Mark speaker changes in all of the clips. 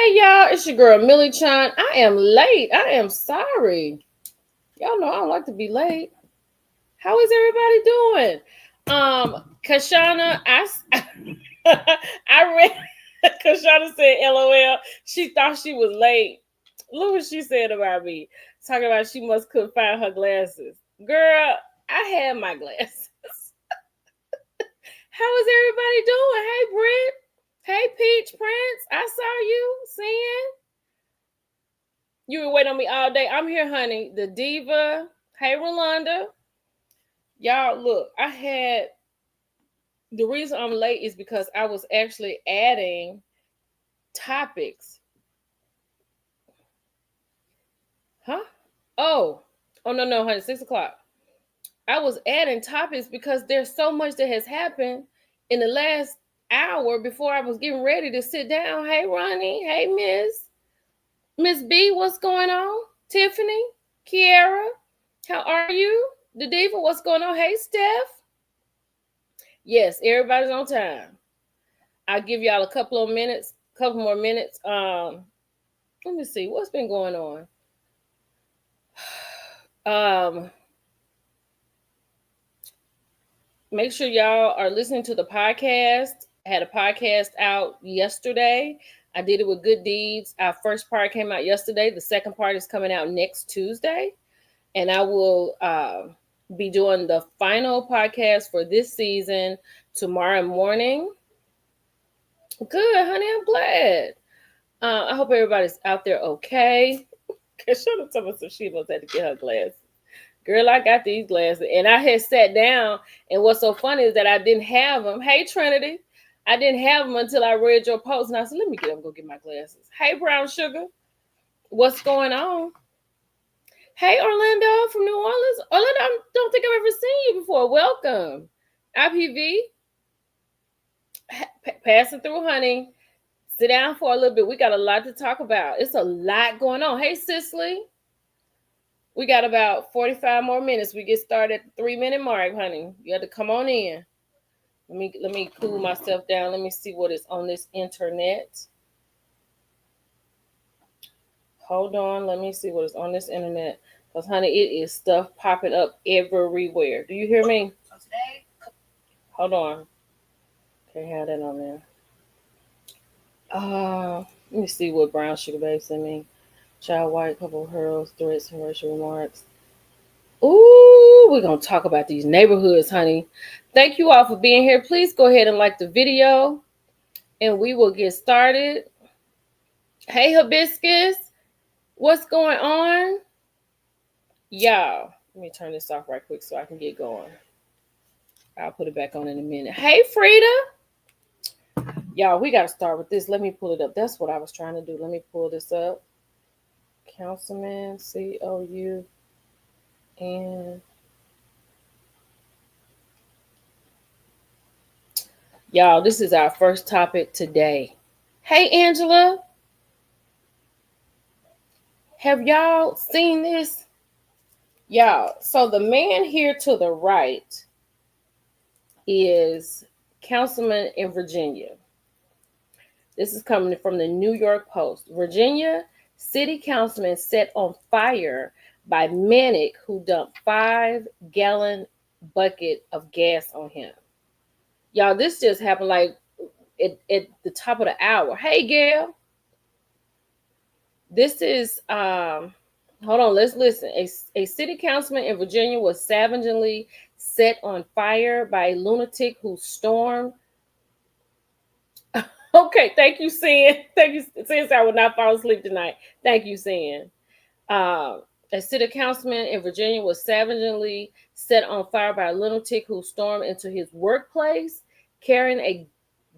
Speaker 1: Hey y'all, it's your girl Millie Chan. I am late. I am sorry. Y'all know I don't like to be late. How is everybody doing? Kashana, I read Kashana said LOL. She thought she was late. Look what she said about me. Talking about she couldn't find her glasses. Girl, I had my glasses. How is everybody doing? Hey Brent. Hey Peach Prince. I saw you seeing. You were waiting on me all day. I'm here, honey. The diva. Hey, Rolanda. Y'all, look, the reason I'm late is because I was actually adding topics. Huh? Oh, no, honey, 6 o'clock. I was adding topics because there's so much that has happened in the last hour before I was getting ready to sit down. Hey, Ronnie. Hey, Miss B, what's going on? Tiffany, Kiara, how are you? The diva, what's going on? Hey, Steph. Yes, everybody's on time. I'll give y'all a couple more minutes. Let me see what's been going on. Make sure y'all are listening to the podcast. I had a podcast out yesterday. I did it with Good Deeds. Our first part came out yesterday. The second part is coming out next Tuesday. And I will be doing the final podcast for this season tomorrow morning. Good, honey. I'm glad. I hope everybody's out there okay. Cause show them some she must have to get her glasses. Girl, I got these glasses. And I had sat down. And what's so funny is that I didn't have them. Hey, Trinity. I didn't have them until I read your post. And I said, let me get up and go get my glasses. Hey, Brown Sugar. What's going on? Hey, Orlando from New Orleans. Orlando, I don't think I've ever seen you before. Welcome. IPV. Pass it through, honey. Sit down for a little bit. We got a lot to talk about. It's a lot going on. Hey, Cicely. We got about 45 more minutes. We get started at the 3-minute mark, honey. You have to come on in. Let me cool myself down. Let me see what is on this internet. Hold on. Let me see what is on this internet. Because, honey, it is stuff popping up everywhere. Do you hear me? Hold on. Can't have that on there. Let me see what Brown Sugar Babe sent me. Child white, couple hurls, threats, and racial remarks. Ooh, we're going to talk about these neighborhoods, honey. Thank you all for being here. Please go ahead and like the video, and we will get started. Hey, Hibiscus. What's going on? Y'all, let me turn this off right quick so I can get going. I'll put it back on in a minute. Hey, Frida. Y'all, we got to start with this. Let me pull it up. That's what I was trying to do. Let me pull this up. Councilman, COU, and y'all, this is our first topic today. Hey, Angela. Have y'all seen this? Y'all, so the man here to the right is councilman in Virginia. This is coming from the New York Post. Virginia city councilman set on fire by maniac who dumped 5-gallon bucket of gas on him. Y'all, this just happened like at the top of the hour. Hey, Gail. This is, hold on, let's listen. A city councilman in Virginia was savagely set on fire by a lunatic who stormed. Okay, thank you, Sin. Thank you, since I will not fall asleep tonight. Thank you, Sin. A city councilman in Virginia was savagely set on fire by a lunatic who stormed into his workplace carrying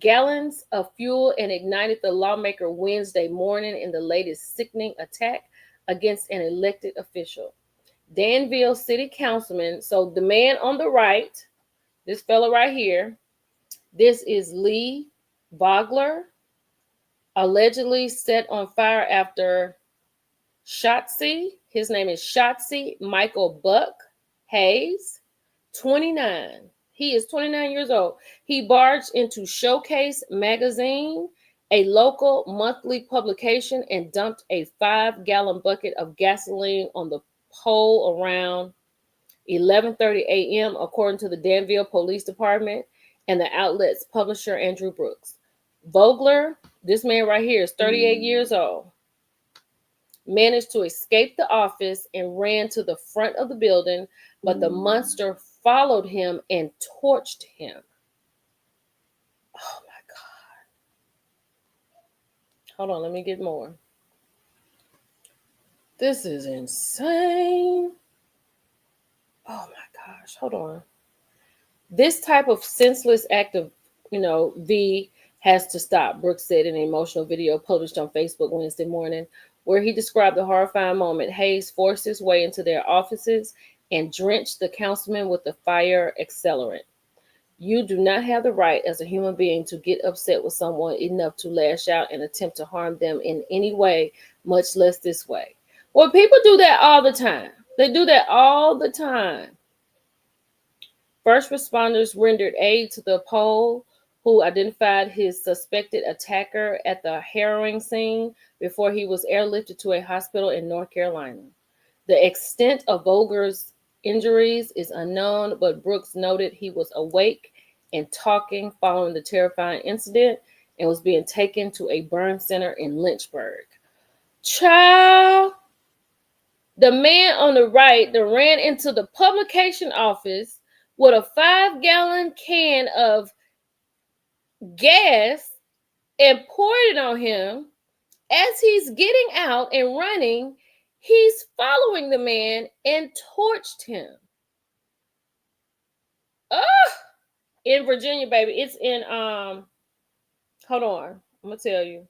Speaker 1: gallons of fuel and ignited the lawmaker Wednesday morning in the latest sickening attack against an elected official. Danville city councilman, so the man on the right, this fellow right here, this is Lee Vogler, allegedly set on fire after Shotzi, his name is Shotzi Michael Buck Hayes, 29. He is 29 years old. He barged into Showcase magazine a local monthly publication and dumped a 5-gallon bucket of gasoline on the pole around 11:30 a.m., according to the Danville Police Department and the outlet's publisher, Andrew Brooks. Vogler, this man right here, is 38 years old, managed to escape the office and ran to the front of the building, but the monster followed him and torched him. Oh my God. Hold on, let me get more. This is insane. Oh my gosh, hold on. This type of senseless act of, V has to stop, Brooks said in an emotional video published on Facebook Wednesday morning, where he described the horrifying moment. Hayes forced his way into their offices and drenched the councilman with the fire accelerant. You do not have the right as a human being to get upset with someone enough to lash out and attempt to harm them in any way, much less this way. Well, people do that all the time. They do that all the time. First responders rendered aid to the pole, who identified his suspected attacker at the harrowing scene before he was airlifted to a hospital in North Carolina. The extent of Vogler's injuries is unknown, but Brooks noted he was awake and talking following the terrifying incident and was being taken to a burn center in Lynchburg. Child, the man on the right that ran into the publication office with a 5-gallon can of gas and poured it on him. As he's getting out and running, he's following the man and torched him. In Virginia, baby. It's in hold on, I'm gonna tell you.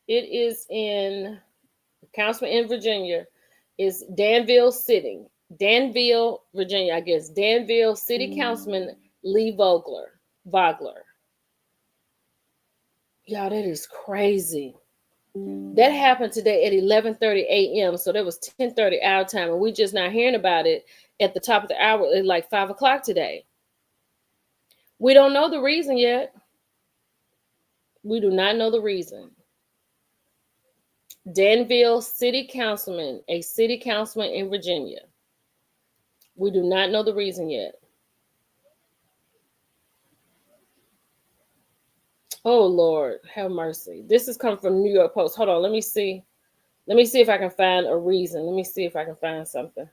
Speaker 1: It is in councilman in Virginia. Is Danville, Virginia, I guess. Danville City Councilman Lee Vogler. Y'all, that is crazy. That happened today at 11:30 a.m. So that was 10:30 our time, and we just not hearing about it at the top of the hour at like 5 o'clock today. We don't know the reason yet. We do not know the reason. Danville City Councilman, a city councilman in Virginia. We do not know the reason yet. Oh, Lord, have mercy. This is coming from New York Post. Hold on, let me see. Let me see if I can find a reason. Let me see if I can find something.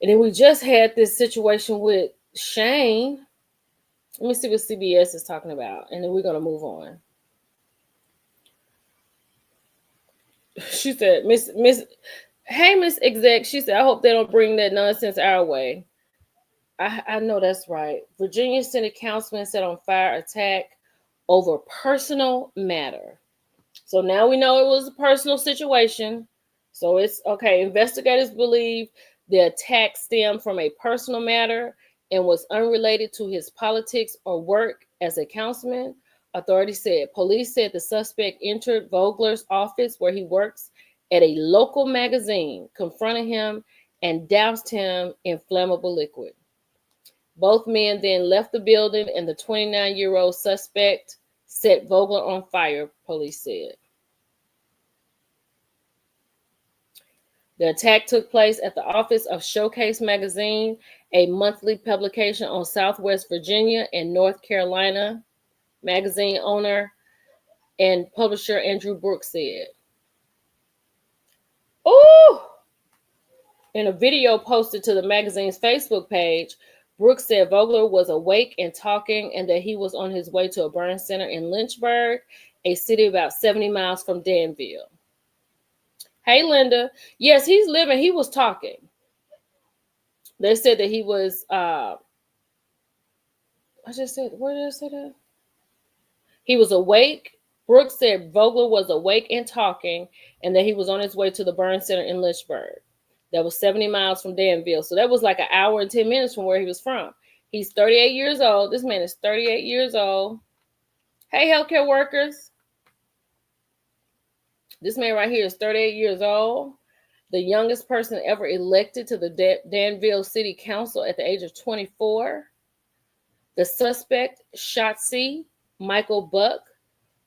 Speaker 1: And then we just had this situation with Shane. Let me see what CBS is talking about, and then we're going to move on. She said, Miss Exec, she said, I hope they don't bring that nonsense our way. I know that's right. Virginia City Councilman set on fire attack over personal matter. So now we know it was a personal situation. So it's okay. Investigators believe the attack stemmed from a personal matter and was unrelated to his politics or work as a councilman. Authorities said. Police said the suspect entered Vogler's office where he works at a local magazine, confronted him, and doused him in flammable liquid. Both men then left the building, and the 29-year-old suspect set Vogler on fire, police said. The attack took place at the office of Showcase Magazine, a monthly publication on Southwest Virginia and North Carolina. Magazine owner and publisher Andrew Brooks said. Oh! In a video posted to the magazine's Facebook page, Brooks said Vogler was awake and talking and that he was on his way to a burn center in Lynchburg, a city about 70 miles from Danville. Hey, Linda. Yes, he's living. He was talking. They said that he was, where did I say that? He was awake. Brooks said Vogler was awake and talking and that he was on his way to the burn center in Lynchburg. That was 70 miles from Danville. So that was like an hour and 10 minutes from where he was from. He's 38 years old. This man is 38 years old. Hey, healthcare workers. This man right here is 38 years old. The youngest person ever elected to the Danville City Council at the age of 24. The suspect, Shotzi Michael Buck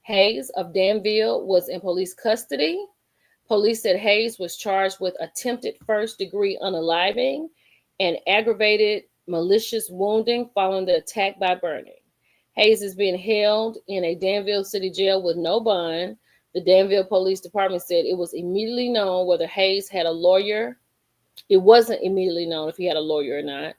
Speaker 1: Hayes of Danville was in police custody. Police said Hayes was charged with attempted first-degree unaliving and aggravated malicious wounding following the attack by burning. Hayes is being held in a Danville City jail with no bond. The Danville Police Department said it was immediately known whether Hayes had a lawyer. It wasn't immediately known if he had a lawyer or not.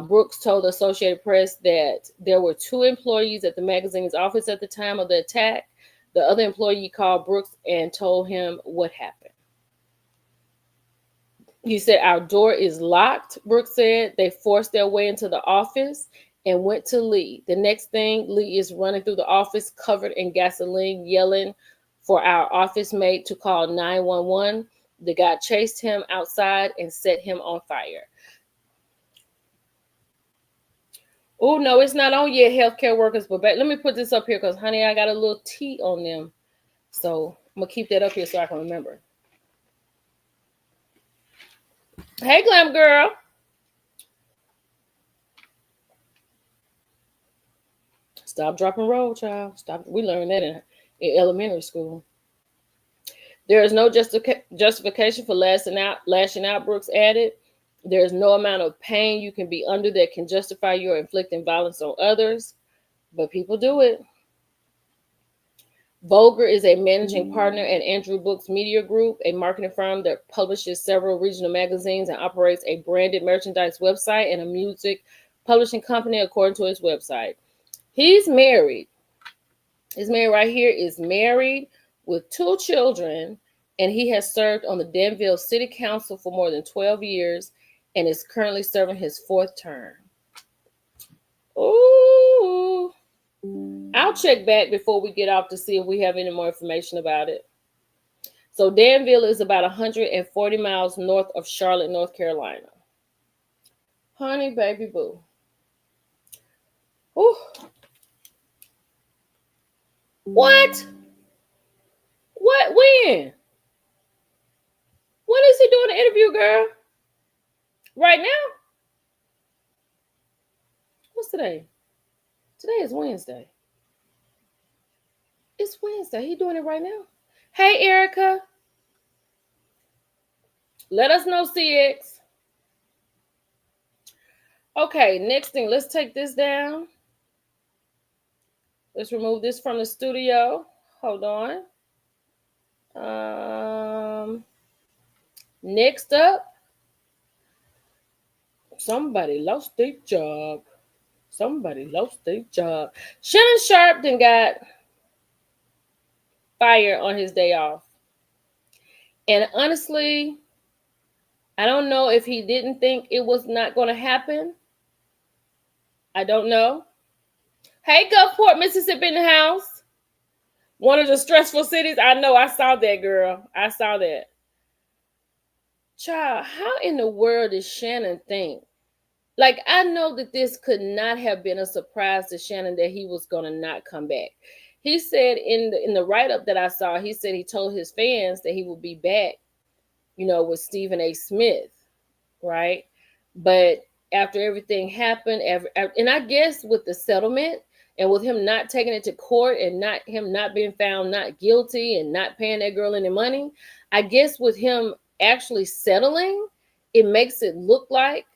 Speaker 1: Brooks told the Associated Press that there were 2 employees at the magazine's office at the time of the attack. The other employee called Brooks and told him what happened. He said, "Our door is locked," Brooks said. "They forced their way into the office and went to Lee. The next thing, Lee is running through the office covered in gasoline, yelling for our office mate to call 911. The guy chased him outside and set him on fire." Oh, no, it's not on yet, healthcare workers. But let me put this up here because, honey, I got a little T on them. So I'm going to keep that up here so I can remember. Hey, Glam Girl. Stop, drop, and roll, child. Stop. We learned that in elementary school. There is no justification for lashing out, Brooks added. There is no amount of pain you can be under that can justify your inflicting violence on others, but people do it. Volger is a managing partner at Andrew Books Media Group, a marketing firm that publishes several regional magazines and operates a branded merchandise website and a music publishing company, according to his website. He's married. His man right here is married with 2 children, and he has served on the Danville City Council for more than 12 years and is currently serving his 4th term. Ooh. I'll check back before we get off to see if we have any more information about it. So Danville is about 140 miles north of Charlotte, North Carolina. Honey, baby boo. Ooh. What? What? When? When is he doing the interview, girl? Right now? What's today? Today is Wednesday. It's Wednesday. He doing it right now. Hey, Erica. Let us know, CX. Okay, next thing. Let's take this down. Let's remove this from the studio. Hold on. Next up. Somebody lost their job. Somebody lost their job. Shannon Sharpe then got fired on his day off. And honestly, I don't know if he didn't think it was not going to happen. I don't know. Hey, Gulfport, Mississippi in the house. One of the stressful cities. I know. I saw that, girl. I saw that. Child, how in the world did Shannon think? Like, I know that this could not have been a surprise to Shannon that he was going to not come back. He said in the write-up that I saw, he said he told his fans that he would be back, with Stephen A. Smith, right? But after everything happened, and I guess with the settlement and with him not taking it to court and not being found not guilty and not paying that girl any money, I guess with him actually settling, it makes it look like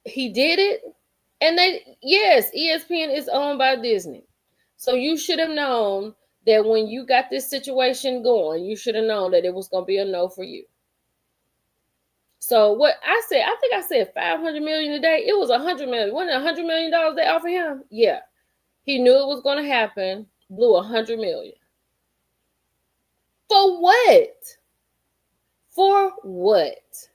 Speaker 1: he did it. And yes, ESPN is owned by Disney. So you should have known that when you got this situation going, you should have known that it was going to be a no for you. So what I said, I think I said $500 million a day. It was $100 million. Wasn't it $100 million they offered him? Yeah. He knew it was going to happen. Blew $100 million. For what? For what?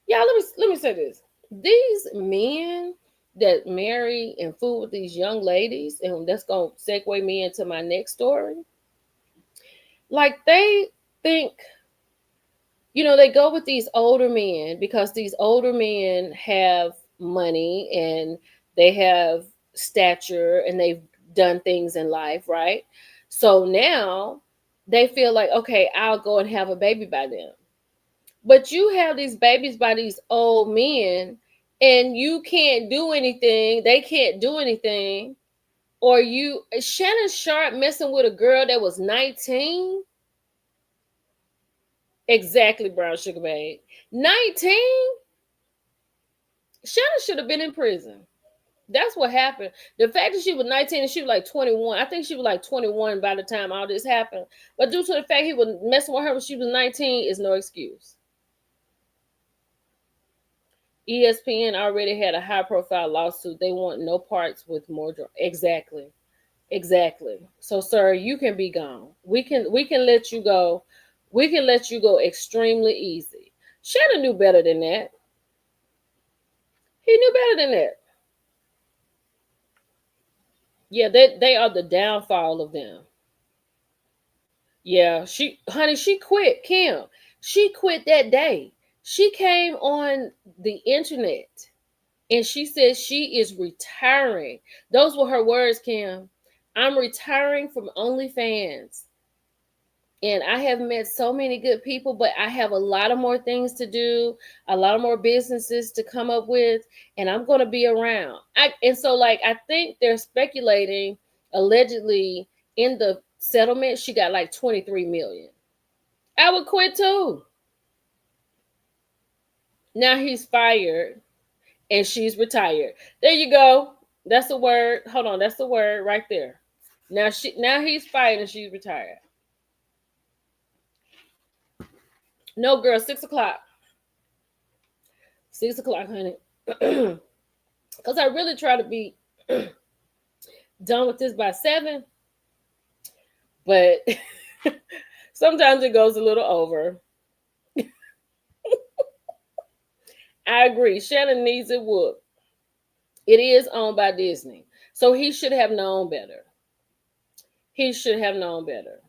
Speaker 1: Y'all, let me say this. These men that marry and fool with these young ladies, and that's going to segue me into my next story. Like, they think, they go with these older men because these older men have money and they have stature and they've done things in life, right? So now they feel like, okay, I'll go and have a baby by them. But you have these babies by these old men, and you can't do anything, they can't do anything, or Shannon Sharpe messing with a girl that was 19? Exactly, Brown Sugar Babe. 19? Shannon should have been in prison. That's what happened. The fact that she was 19 and she was like 21, I think she was like 21 by the time all this happened. But due to the fact he was messing with her when she was 19 is no excuse. ESPN already had a high-profile lawsuit. They want no parts with more drugs. Exactly. So, sir, you can be gone. We can let you go. We can let you go extremely easy. Shannon knew better than that. He knew better than that. Yeah, they are the downfall of them. Yeah, she quit, Kim. She quit that day. She came on the internet and she said she is retiring. Those were her words, Kim. I'm retiring from OnlyFans. And I have met so many good people, but I have a lot of more things to do, a lot of more businesses to come up with, and I'm going to be around. I think they're speculating, allegedly, in the settlement, she got like 23 million. I would quit too. Now he's fired and she's retired. There you go. That's a word. Hold on, that's the word right there. Now he's fired and she's retired. No, girl, 6 o'clock. 6 o'clock, honey. Because I really try to be done with this by 7. But sometimes it goes a little over. I agree. Shannon needs it whooped. It is owned by Disney. So he should have known better. He should have known better.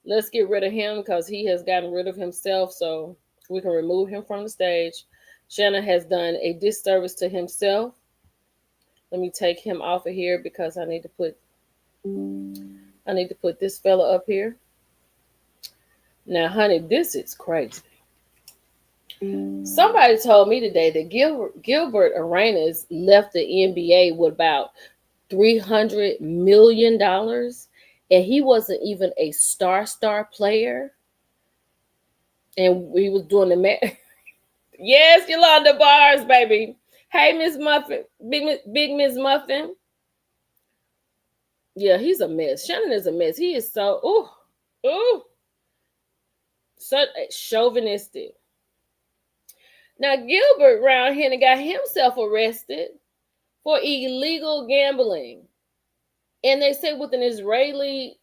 Speaker 1: Let's get rid of him because he has gotten rid of himself. So we can remove him from the stage. Shannon has done a disservice to himself. Let me take him off of here because I need to put this fella up here. Now, honey, this is crazy. Somebody told me today that Gilbert Arenas left the NBA with about $300 million, and he wasn't even a star player. And we was doing the math. Yes, Yolanda Bars, baby. Hey, Miss Muffin, big Miss Muffin. Yeah, he's a mess. Shannon is a mess. He is so so chauvinistic. Now, Gilbert around here got himself arrested for illegal gambling. And they say with an Israeli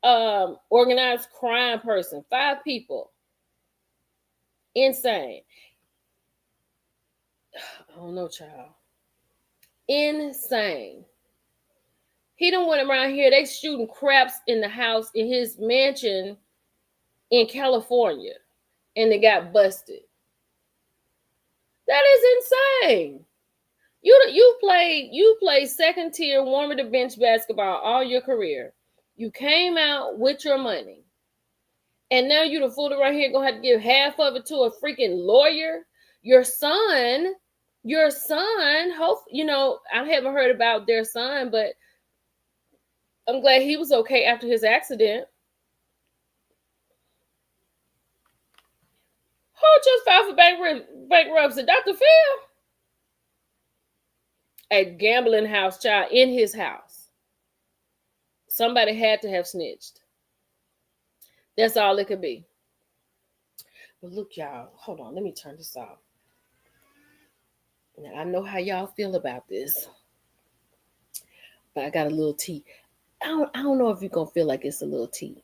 Speaker 1: organized crime person, 5 people. Insane. I don't know, child. Insane. He done went around here. They shooting craps in the house in his mansion in California. And they got busted. That is insane. You played second tier, warmer to bench basketball all your career. You came out with your money. And now you the fool right here gonna have to give half of it to a freaking lawyer. Your son, hope, I haven't heard about their son, but I'm glad he was okay after his accident. Who just filed for bankruptcy? Dr. Phil? A gambling house child in his house. Somebody had to have snitched. That's all it could be. But look, y'all, hold on. Let me turn this off. Now, I know how y'all feel about this, but I got a little tea. I don't know if you're going to feel like it's a little tea.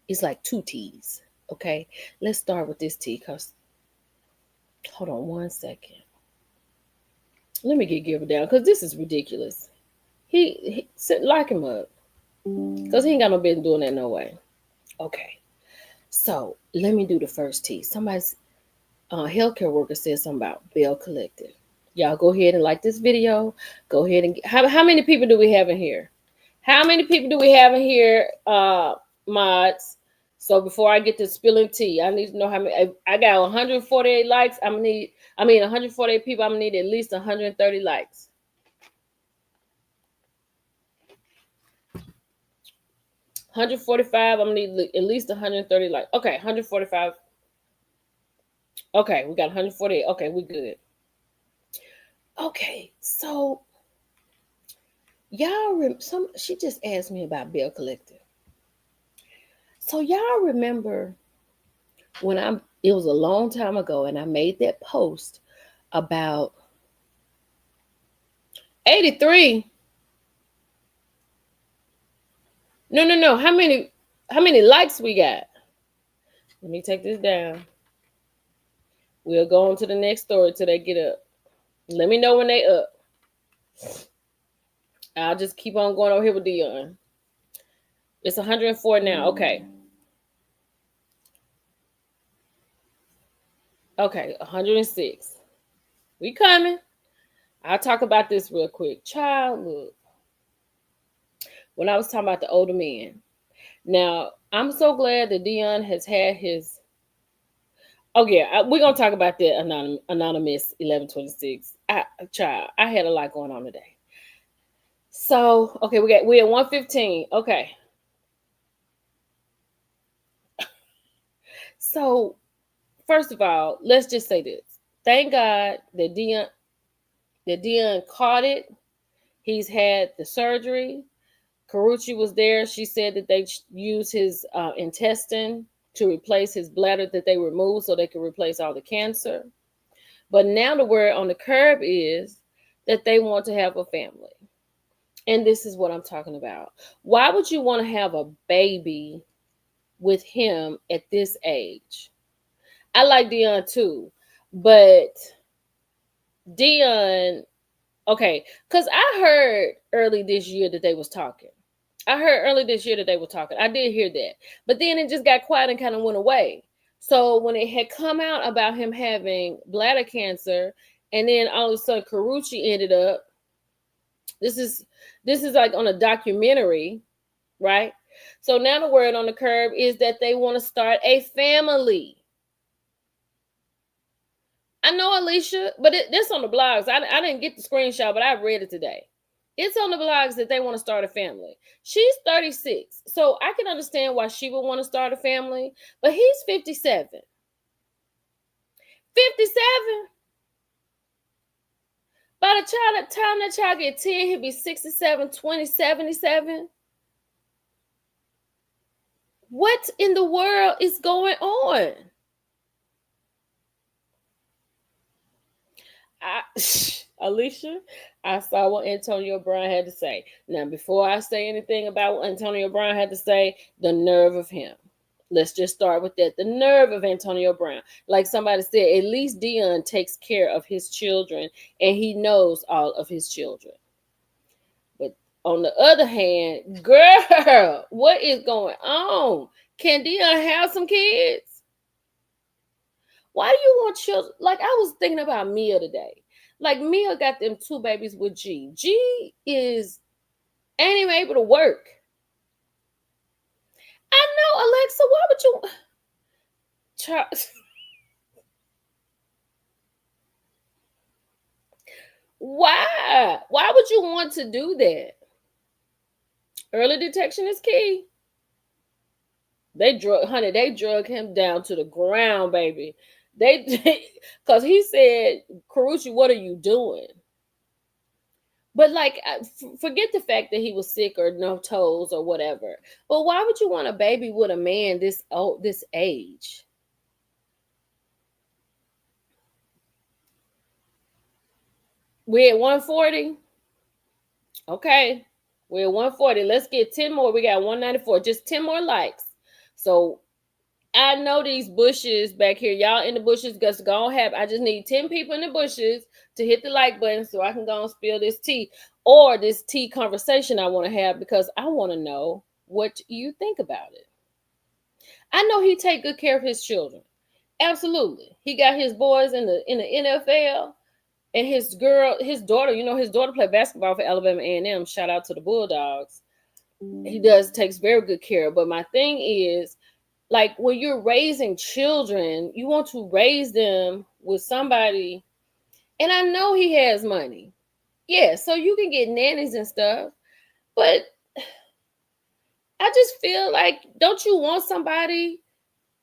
Speaker 1: It's like 2 teas, okay? Let's start with this tea because, hold on 1 second. Let me get Gilbert down because this is ridiculous. He lock him up because he ain't got no business doing that no way. Okay, so let me do the first tea. Somebody's healthcare worker said something about Bell Collective. Y'all go ahead and like this video. Go ahead and how many people do we have in here? How many people do we have in here, mods? So before I get to spilling tea, I need to know how many. I got 148 likes. I'm gonna need 148 people. I'm gonna need at least 130 likes. 145. I'm gonna need at least 130 likes. Okay, 145. Okay, we got 148. Okay, we good. Okay, so y'all she just asked me about Bill Collective. So y'all remember when it was a long time ago and I made that post about 83. No. How many likes we got? Let me take this down. We'll go on to the next story till they get up. Let me know when they up. I'll just keep on going over here with Deion. It's 104 now. Okay. Okay, 106. We coming. I'll talk about this real quick. Child, look. When I was talking about the older men. Now, I'm so glad that Deion has had his... Oh, yeah. We're going to talk about that anonymous 1126. Child, I had a lot going on today. So, okay, we're at 115. Okay. So, first of all, let's just say this. Thank God that Deion caught it. He's had the surgery. Karuchi was there. She said that they used his intestine to replace his bladder that they removed so they could replace all the cancer. But now the word on the curb is that they want to have a family. And this is what I'm talking about. Why would you want to have a baby with him at this age? I like Deion too, but Deion, okay, because I heard early this year that they was talking. I did hear that. But then it just got quiet and kind of went away. So when it had come out about him having bladder cancer, and then all of a sudden Karuchi ended up, this is like on a documentary, right? So now the word on the curb is that they want to start a family. I know, Alicia, but this on the blogs. I didn't get the screenshot, but I read it today. It's on the blogs that they want to start a family. She's 36, so I can understand why she would want to start a family, but he's 57. 57? By the time that child get 10, he'll be 67, 20, 77. What in the world is going on? Alicia, I saw what Antonio Brown had to say. Now, before I say anything about what Antonio Brown had to say, the nerve of him. Let's just start with that. The nerve of Antonio Brown. Like somebody said, at least Deion takes care of his children and he knows all of his children. But on the other hand, girl, what is going on? Can Deion have some kids? Why do you want children? Like, I was thinking about Mia today. Like, Mia got them 2 babies with G. G ain't even able to work. I know, Alexa, why would you... Charles... Why? Why would you want to do that? Early detection is key. They drug him down to the ground, baby. Because he said, Karuchi, what are you doing? But like, forget the fact that he was sick or no toes or whatever. But why would you want a baby with a man this old, this age? We're at 140. Okay. We're at 140. Let's get 10 more. We got 194. Just 10 more likes. So I know these bushes back here. Y'all in the bushes, just go on have. I just need 10 people in the bushes to hit the like button so I can go and spill this tea or this tea conversation I want to have, because I want to know what you think about it. I know he take good care of his children. Absolutely. He got his boys in the NFL, and his daughter, his daughter played basketball for Alabama A&M. Shout out to the Bulldogs. He takes very good care. But my thing is, like, when you're raising children, you want to raise them with somebody, and I know he has money. Yeah, so you can get nannies and stuff, but I just feel like, don't you want somebody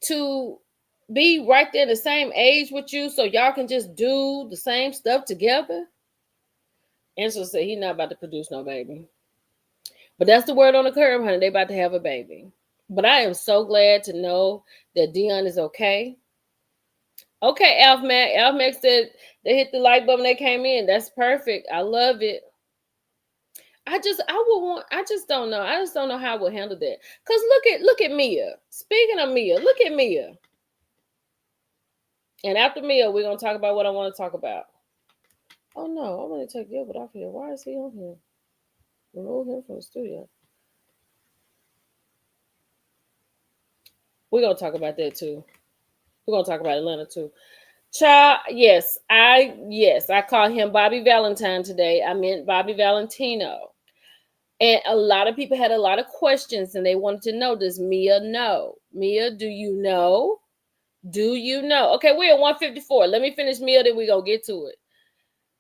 Speaker 1: to be right there the same age with you so y'all can just do the same stuff together? Angela said he's not about to produce no baby. But that's the word on the curb, honey. They about to have a baby. But I am so glad to know that Deion is okay. Okay, Alf Mac. Alf Mac said they hit the like button, they came in. That's perfect. I love it. I just don't know. I just don't know how we'll handle that. Cause look at Mia. Speaking of Mia, look at Mia. And after Mia, we're gonna talk about what I want to talk about. Oh no, I'm gonna take Gilbert off here. Why is he on here? Remove him from the studio. We're gonna talk about that too. We're gonna talk about Atlanta too. Child, yes, I call him Bobby Valentine today. I meant Bobby Valentino. And a lot of people had a lot of questions and they wanted to know, does Mia know? Mia, do you know? Do you know? Okay, we're at 154. Let me finish Mia, then we're going to get to it.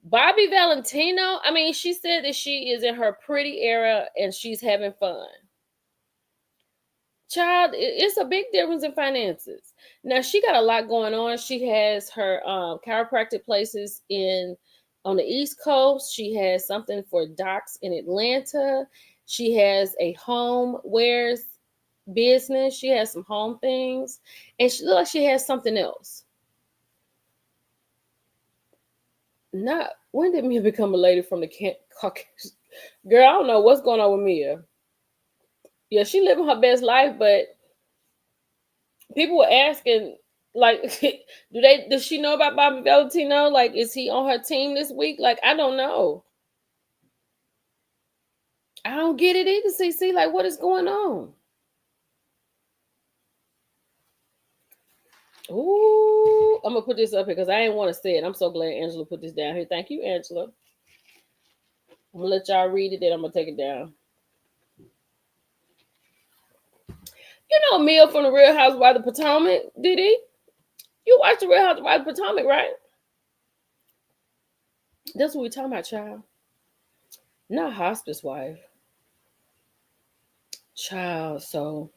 Speaker 1: Bobby Valentino, I mean, she said that she is in her pretty era and she's having fun. Child, it's a big difference in finances. Now, she got a lot going on. She has her chiropractic places on the East Coast. She has something for docs in Atlanta. She has a home wares business. She has some home things. And she looks like she has something else. Not when did Mia become a lady from the Caucasian? Girl, I don't know what's going on with Mia. Yeah, she living her best life, but people were asking, like, does she know about Bobby Valentino? Like, is he on her team this week? Like, I don't know. I don't get it either, CC. Like, what is going on? Ooh, I'm gonna put this up here because I didn't want to say it. I'm so glad Angela put this down here. Thank you, Angela. I'm gonna let y'all read it, then I'm gonna take it down. You know Mia from the Real Housewives of Potomac, did he? You watched the Real Housewives of Potomac, right? That's what we're talking about, child. Not hospice wife. Child, so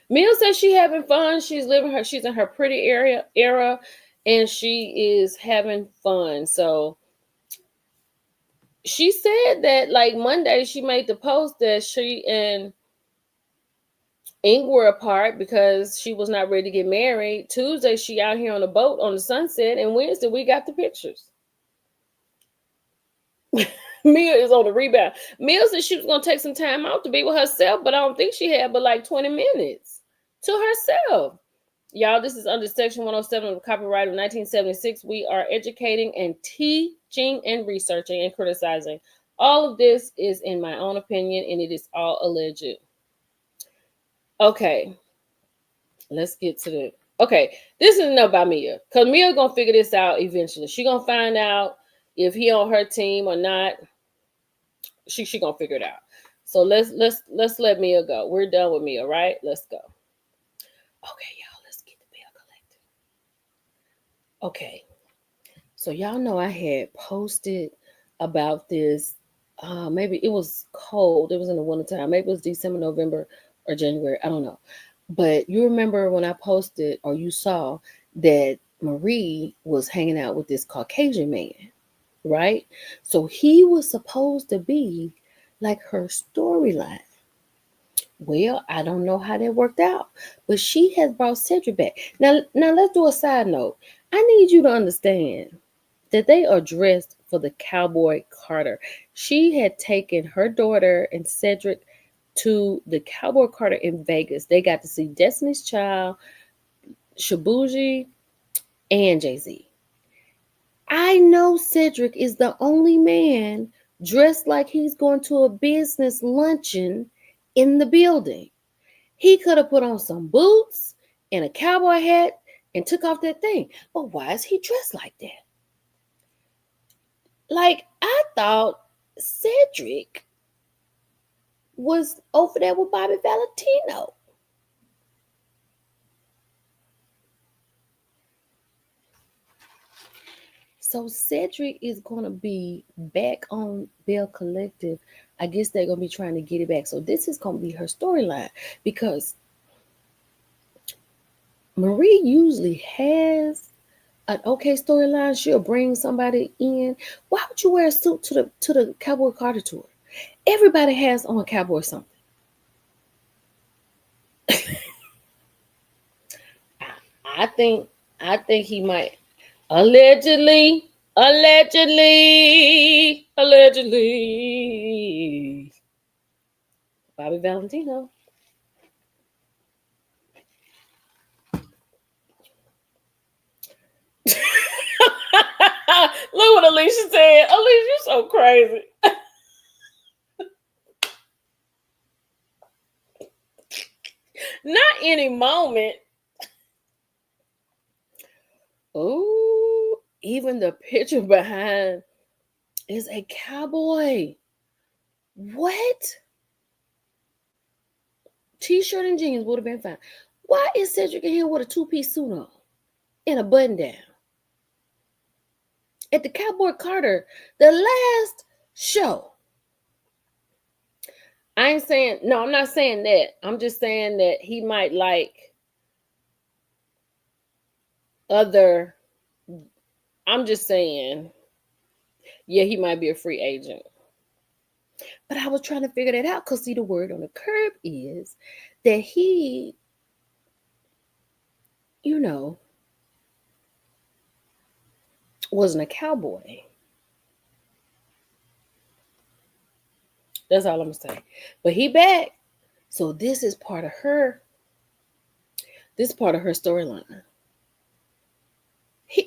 Speaker 1: Mia says she having fun. She's in her pretty era, and she is having fun. So she said that like Monday she made the post that she and Ink were apart because she was not ready to get married. Tuesday she out here on a boat on the sunset, and Wednesday we got the pictures. Mia is on the rebound. Mia said she was gonna take some time out to be with herself, but I don't think she had but like 20 minutes to herself. Y'all, this is under Section 107 of the Copyright of 1976. We are educating and teaching and researching and criticizing. All of this is in my own opinion, and it is all alleged. Okay, let's get to the... Okay, this is enough about Mia, because Mia gonna figure this out eventually. She gonna find out if he on her team or not. She gonna figure it out. So let's let Mia go. We're done with Mia, right? Let's go. Okay, y'all, let's get the bill collected. Okay, so y'all know I had posted about this. Maybe it was cold. It was in the wintertime. Maybe it was December, November, or January. I don't know. But you remember when I posted, or you saw that Marie was hanging out with this Caucasian man, right? So he was supposed to be like her storyline. Well, I don't know how that worked out, but she has brought Cedric back. Now let's do a side note. I need you to understand that they are dressed for the Cowboy Carter. She had taken her daughter and Cedric to the Cowboy Carter in Vegas. They got to see Destiny's Child, Shabuji, and Jay-Z. I know Cedric is the only man dressed like he's going to a business luncheon in the building. He could have put on some boots and a cowboy hat and took off that thing. But why is he dressed like that? Like, I thought Cedric was over there with Bobby Valentino. So Cedric is gonna be back on Bell Collective. I guess they're gonna be trying to get it back. So this is gonna be her storyline because Marie usually has an okay storyline. She'll bring somebody in. Why would you wear a suit to the Cowboy Carter tour? Everybody has on cowboy something. I think he might allegedly Bobby Valentino. Look what Alicia said. Alicia, you're so crazy. Not any moment. Oh, even the picture behind is a cowboy. What? T-shirt and jeans would have been fine. Why is Cedric in here with a two-piece suit on and a button down? At the Cowboy Carter, the last show. I'm not saying that. I'm just saying that he might like other. I'm just saying, yeah, he might be a free agent. But I was trying to figure that out because, see, the word on the curb is that he, wasn't a cowboy. That's all I'm going to say. But he back. So this is part of her. This is part of her storyline.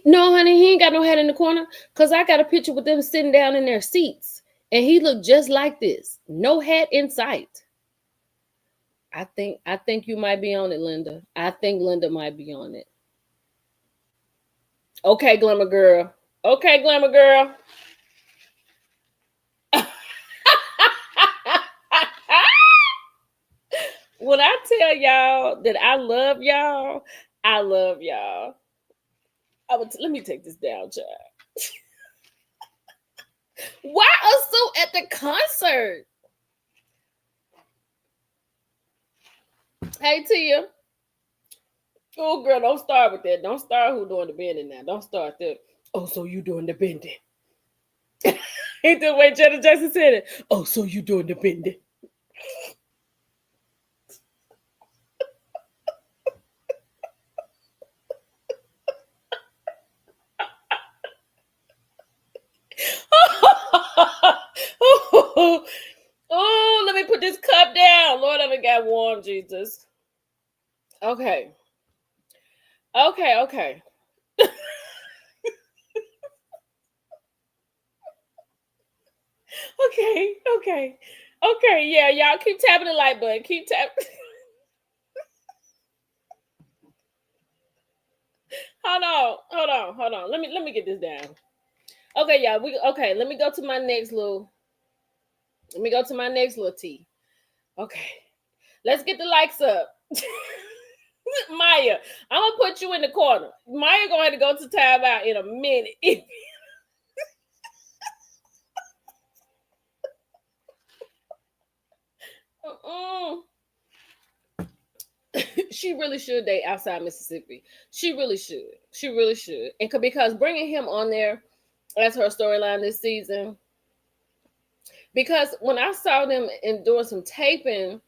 Speaker 1: No, honey, he ain't got no hat in the corner because I got a picture with them sitting down in their seats. And he looked just like this. No hat in sight. I think you might be on it, Linda. I think Linda might be on it. Okay, Glamour Girl. Okay, Glamour Girl. When I tell y'all that I love y'all, I love y'all. Let me take this down, child. Why a suit at the concert? Hey, Tia. Oh, girl, don't start with that. Don't start who doing the bending now. Don't start that. Oh, so you doing the bending. Ain't the way Janet Jackson said it. Oh, so you doing the bending. Oh, let me put this cup down. Lord, I haven't got warm, Jesus. Okay. Okay. Okay, yeah, y'all keep tapping the like button. Keep tapping. Hold on. Let me get this down. Okay, y'all. Let me go to my next little tea. Okay. Let's get the likes up. Maya, I'm gonna put you in the corner. Maya gonna have to go to timeout in a minute. She really should date outside Mississippi. She really should. And because bringing him on there as her storyline this season, because when I saw them doing some taping,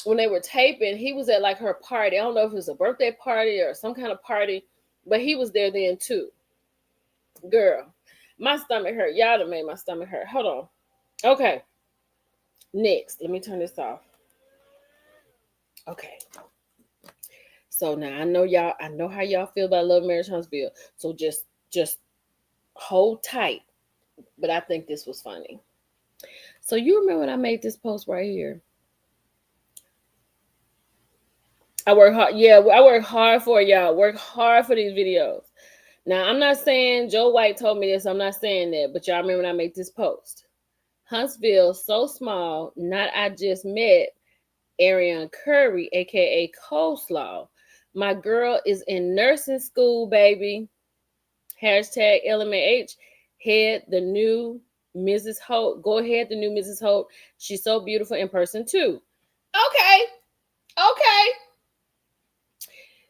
Speaker 1: when they were taping, he was at like her party. I don't know if it was a birthday party or some kind of party, but he was there then too. Girl, my stomach hurt. Y'all done made my stomach hurt. Hold on. Okay. Next, let me turn this off. Okay. So now I know how y'all feel about Love Marriage Huntsville. So just hold tight. But I think this was funny. So you remember when I made this post right here? I work hard. Yeah, I work hard for y'all. Work hard for these videos. Now, I'm not saying Joe White told me this. I'm not saying that. But y'all remember when I made this post? Huntsville, so small. Not I just met Ariane Curry, a.k.a. Coleslaw. My girl is in nursing school, baby. Hashtag LMAH. Head the new Mrs. Holt. Go ahead, the new Mrs. Holt. She's so beautiful in person too. Okay. Okay.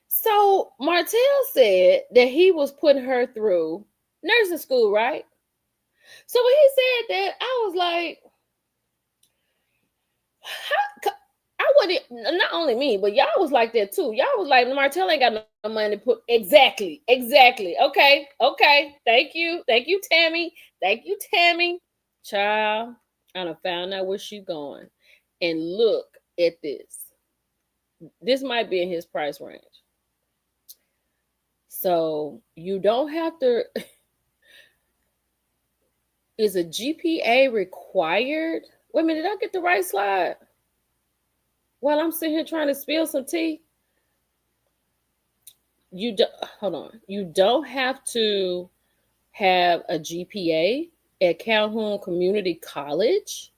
Speaker 1: So Martell said that he was putting her through nursing school, right? So when he said that, I was like, I wouldn't, not only me, but y'all was like that too. Y'all was like, Martell ain't got no money to put. Exactly. Okay. Thank you, Tammy. Thank you, Tammy. Child, I done found out where she going. And look at this. This might be in his price range. So you don't have to. Is a GPA required? Wait a minute, did I get the right slide? While I'm sitting here trying to spill some tea. Hold on. You don't have to have a GPA at Calhoun Community College.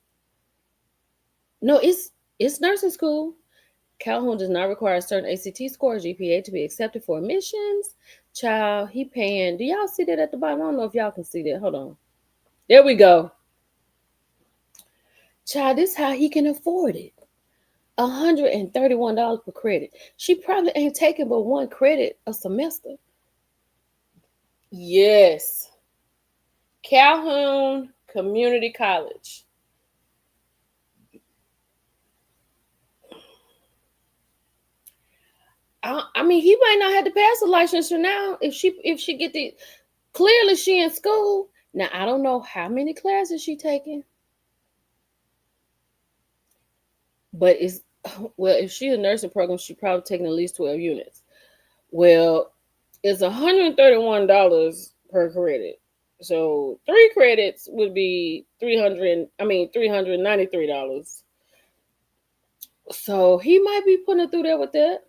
Speaker 1: No, it's nursing school. Calhoun does not require a certain ACT score or GPA to be accepted for admissions. Child, he paying. Do y'all see that at the bottom? I don't know if y'all can see that. Hold on. There we go. Child, this is how he can afford it. $131 per credit. She probably ain't taking but one credit a semester. Yes. Calhoun Community College. I mean, he might not have to pass a licensure now if she get the. Clearly, she in school now. I don't know how many classes she taking, but if she's a nursing program, she probably taking at least 12 units. Well, it's $131 per credit. So 3 credits would be $393. So he might be putting it through there with that.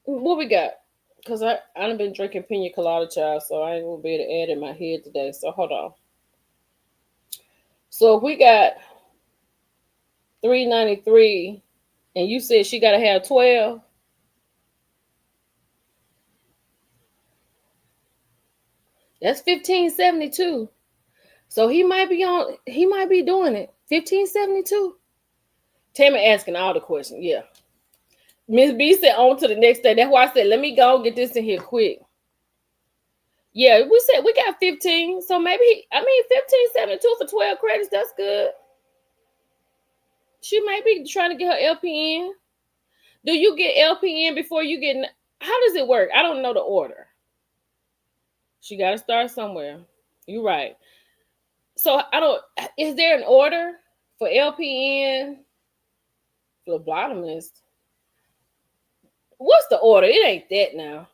Speaker 1: What we got? Because I've been drinking pina colada, child, so I ain't gonna be able to add in my head today. So hold on. So if we got $393, and you said she gotta have 12. That's $1,572. So he might be doing it. $1,572. Tammy asking all the questions. Yeah. Miss B said on to the next day. That's why I said, let me go get this in here quick. Yeah, we said we got 15. So maybe, $1,572 for 12 credits. That's good. She might be trying to get her LPN. Do you get LPN before you get, how does it work? I don't know the order. She got to start somewhere. You're right. So is there an order for LPN, phlebotomist? What's the order? It ain't that now.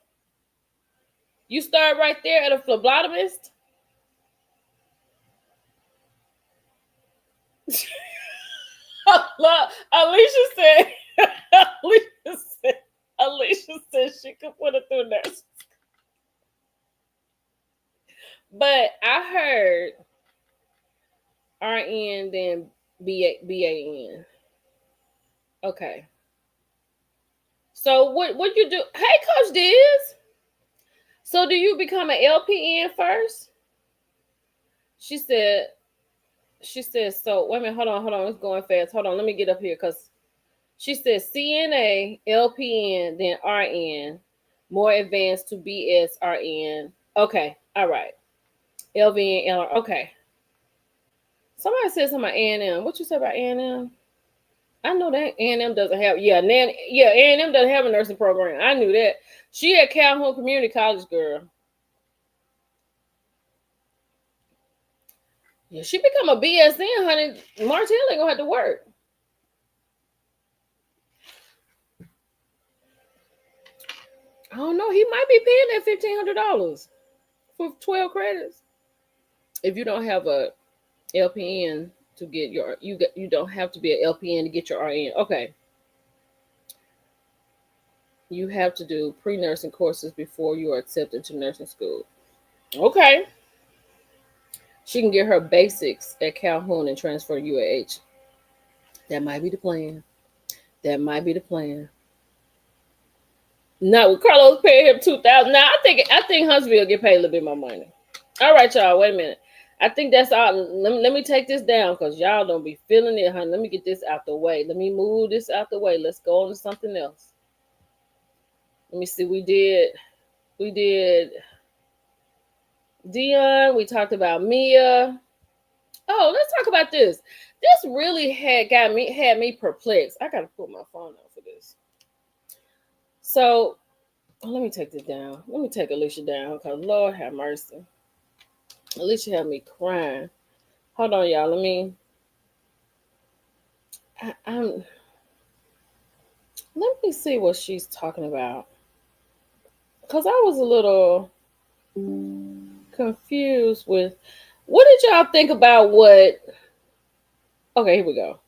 Speaker 1: You start right there at a phlebotomist? Alicia said she could put it through nurse. But I heard RN then BAN. Okay. So what you do? Hey, Coach Diz. So do you become an LPN first? She said, so wait a minute, hold on, it's going fast. Hold on, let me get up here because she said CNA, LPN, then RN, more advanced to BSRN. Okay, all right. LVN, LR, okay. Somebody said something about A&M. What you say about A&M? I know that A&M doesn't have, A&M doesn't have a nursing program. I knew that. She at Calhoun Community College, girl. Yeah, she become a BSN, honey. Martell ain't gonna have to work. I don't know. He might be paying that $1,500 for 12 credits. If you don't have a LPN to get you don't have to be an LPN to get your RN. Okay. You have to do pre-nursing courses before you are accepted to nursing school. Okay. She can get her basics at Calhoun and transfer to UAH. That might be the plan. Not with Carlos paying him $2,000. Now I think Huntsville get paid a little bit more money. All right, y'all. Wait a minute. I think that's all. Let me take this down because y'all don't be feeling it, honey. Let me get this out the way. Let me move this out the way. Let's go on to something else. Let me see. We did Deion. We talked about Mia. Oh, let's talk about this. This really had me perplexed. I gotta put my phone on for this. So let me take this down. Let me take Alicia down because Lord have mercy. Alicia had me crying. Hold on, y'all. I'm let me see what she's talking about. Cause I was a little confused with what did y'all think about what okay, here we go.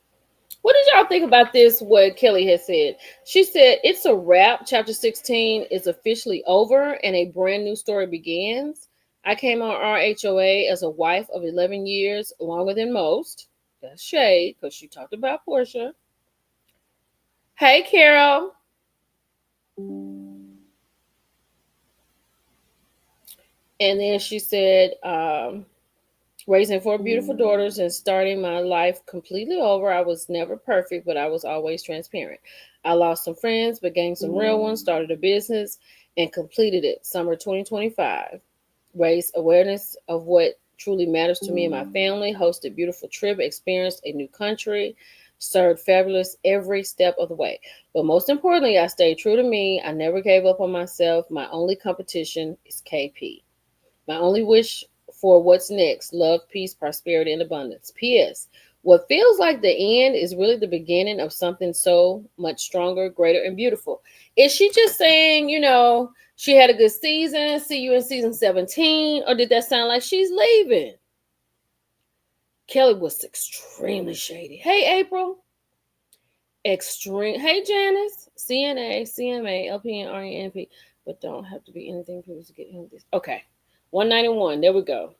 Speaker 1: What did y'all think about this? What Kelly has said? She said, it's a wrap. Chapter 16 is officially over and a brand new story begins. I came on RHOA as a wife of 11 years, longer than most. That's shade because she talked about Portia. Hey, Carol. And then she said, raising 4 beautiful daughters and starting my life completely over. I was never perfect, but I was always transparent. I lost some friends, but gained some real ones, started a business, and completed it summer 2025. Raised awareness of what truly matters to me and my family, hosted beautiful trip, experienced a new country, served fabulous every step of the way. But most importantly, I stayed true to me. I never gave up on myself. My only competition is KP. My only wish for what's next: love, peace, prosperity, and abundance. P.S. What feels like the end is really the beginning of something so much stronger, greater, and beautiful. Is she just saying, she had a good season, see you in season 17, or did that sound like she's leaving? Kelly was extremely shady. Hey, April. Extreme. Hey, Janice. CNA, CMA, LPN, RNP. But don't have to be anything people to get in this. Okay. 191. There we go.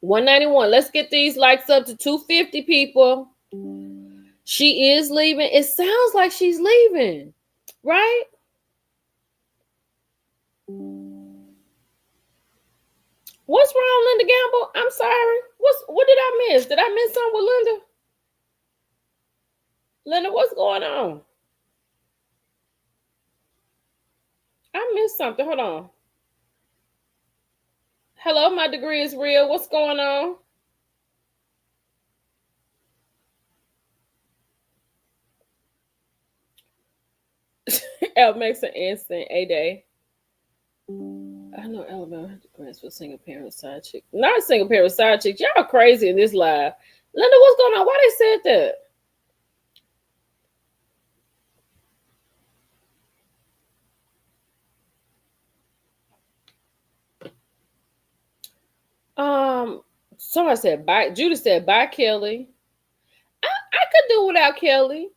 Speaker 1: 191. Let's get these likes up to 250, people. She is leaving. It sounds like she's leaving, right? What's wrong, Linda Gamble? I'm sorry. What did I miss? Did I miss something with Linda? Linda, what's going on? I missed something. Hold on. Hello, my degree is real. What's going on? El makes an instant A-Day. I know Alabama had the grants for single parent side chick. Not single parent side chick. Y'all crazy in this live. Linda, what's going on? Why they said that? Somebody said bye. Judy said bye, Kelly. I could do without Kelly.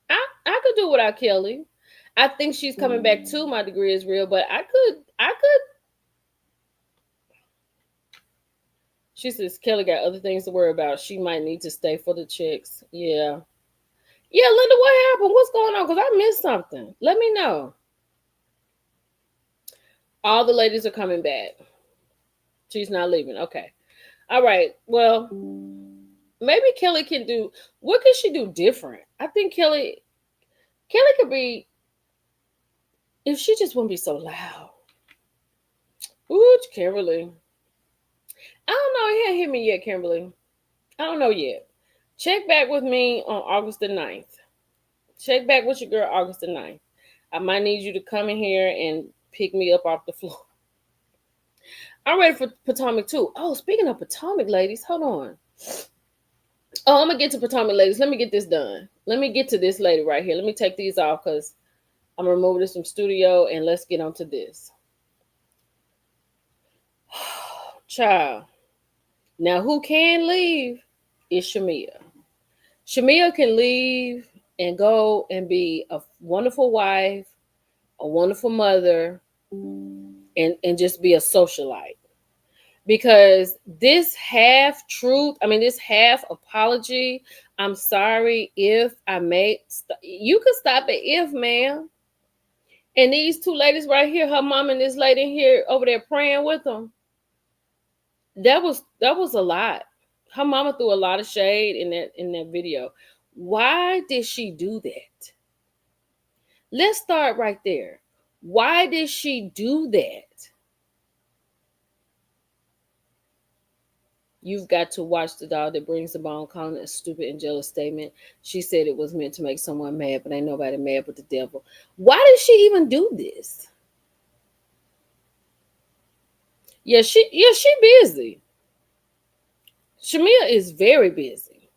Speaker 1: I could do without Kelly. I think she's coming back too. My degree is real, but I could. She says Kelly got other things to worry about. She might need to stay for the chicks. Yeah. Yeah, Linda, what happened? What's going on? Because I missed something. Let me know. All the ladies are coming back. She's not leaving. Okay. All right. Well, maybe Kelly can do, what can she do different? I think Kelly could be, if she just wouldn't be so loud. Ooh, Kimberly. I don't know. He ain't hit me yet, Kimberly. I don't know yet. Check back with me on August the 9th. Check back with your girl August the 9th. I might need you to come in here and pick me up off the floor. I'm ready for Potomac too. Oh, speaking of Potomac, ladies, hold on. Oh, I'm going to get to Potomac, ladies. Let me get this done. Let me get to this lady right here. Let me take these off because I'm going to remove this from studio and let's get on to this. Child. Now, who can leave is Shamea. Shamea can leave and go and be a wonderful wife, a wonderful mother, and just be a socialite. Because this half truth, this half apology, I'm sorry if I made, you can stop at if, ma'am. And these two ladies right here, her mom and this lady here over there praying with them. That was a lot. Her mama threw a lot of shade in that video. Why did she do that? Let's start right there. Why did she do that? You've got to watch The Dog That Brings the Bone, calling it a stupid and jealous statement. She said it was meant to make someone mad, but ain't nobody mad but the devil. Why did she even do this? Yeah, she busy. Shamea is very busy.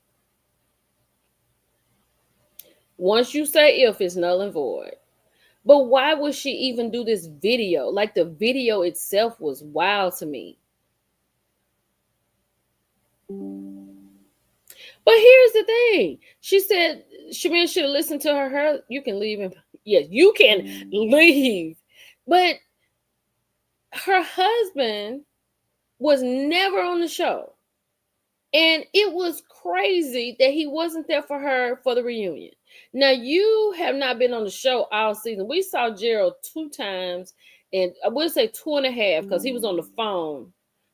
Speaker 1: Once you say if, it's null and void. But why would she even do this video? Like, the video itself was wild to me. But here's the thing. She said Shamea should have listened to her. You can leave him. Yes, you can leave. But her husband was never on the show. And it was crazy that he wasn't there for her for the reunion. Now, you have not been on the show all season. We saw Gerald 2 times, and I would say 2.5 because he was on the phone.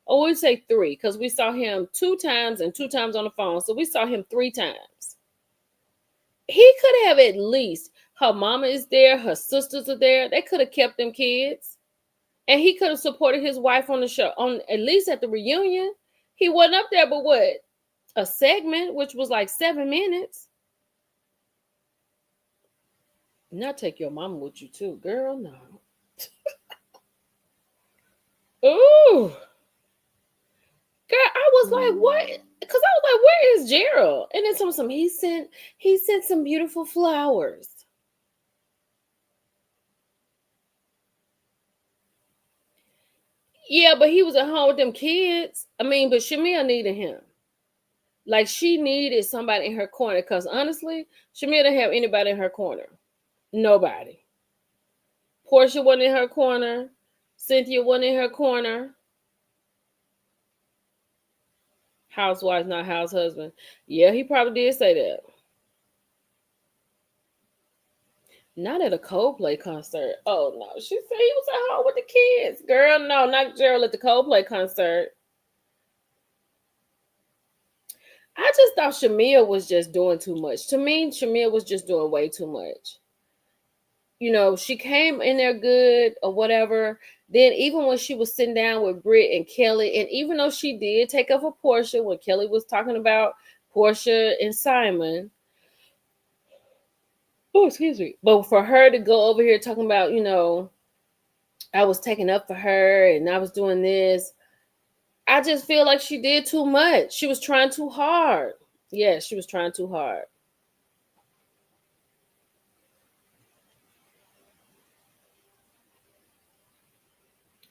Speaker 1: Or we'd say 3 because we saw him 2 times and 2 times on the phone. So we saw him 3 times. He could have at least, her mama is there, her sisters are there. They could have kept them kids. And he could have supported his wife on the show, on at least at the reunion. He wasn't up there, but what? A segment, which was like 7 minutes. Not take your mama with you too, girl. No. Ooh. Girl, I was like, what? Because I was like, where is Gerald? And then some he sent some beautiful flowers. Yeah, but he was at home with them kids. I mean, but Shamea needed him. Like, she needed somebody in her corner. Because honestly, Shamea didn't have anybody in her corner. Nobody. Portia wasn't in her corner. Cynthia wasn't in her corner. Housewives, not house husband. Yeah, he probably did say that. Not at a Coldplay concert. Oh, no. She said he was at home with the kids. Girl, no, not Gerald at the Coldplay concert. I just thought Shamea was just doing too much. To me, Shamea was just doing way too much. You know, she came in there good or whatever. Then even when she was sitting down with Britt and Kelly, and even though she did take up for Portia when Kelly was talking about Portia and Simon, oh, excuse me. But for her to go over here talking about, you know, I was taking up for her and I was doing this, I just feel like she did too much. She was trying too hard. Yeah, she was trying too hard.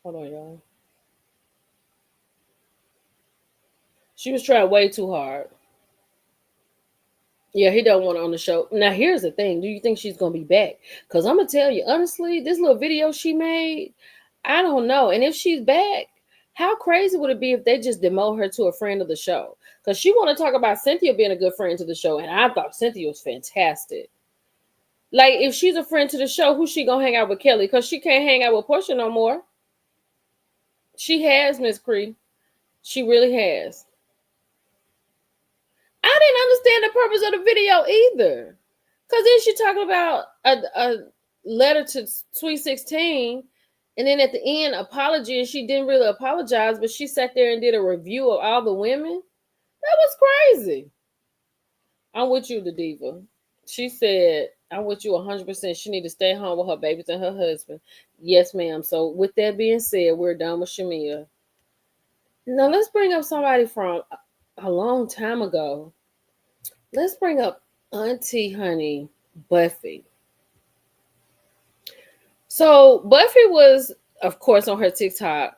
Speaker 1: Hold on, y'all. She was trying way too hard. Yeah, he don't want her on the show. Now, here's the thing. Do you think she's going to be back? Because I'm going to tell you, honestly, this little video she made, I don't know. And if she's back, how crazy would it be if they just demote her to a friend of the show? Because she want to talk about Cynthia being a good friend to the show. And I thought Cynthia was fantastic. Like, if she's a friend to the show, who's she going to hang out with? Kelly? Because she can't hang out with Portia no more. She has, Miss Cree. She really has. I didn't understand the purpose of the video either. Because then she talking about a letter to Sweet 16. And then at the end, apology. And she didn't really apologize. But she sat there and did a review of all the women. That was crazy. I'm with you, the diva. She said, I'm with you 100%. She need to stay home with her babies and her husband. Yes, ma'am. So with that being said, we're done with Shamea. Now let's bring up somebody from a long time ago. Let's bring up Auntie Honey Buffy. So Buffy was, of course, on her TikTok.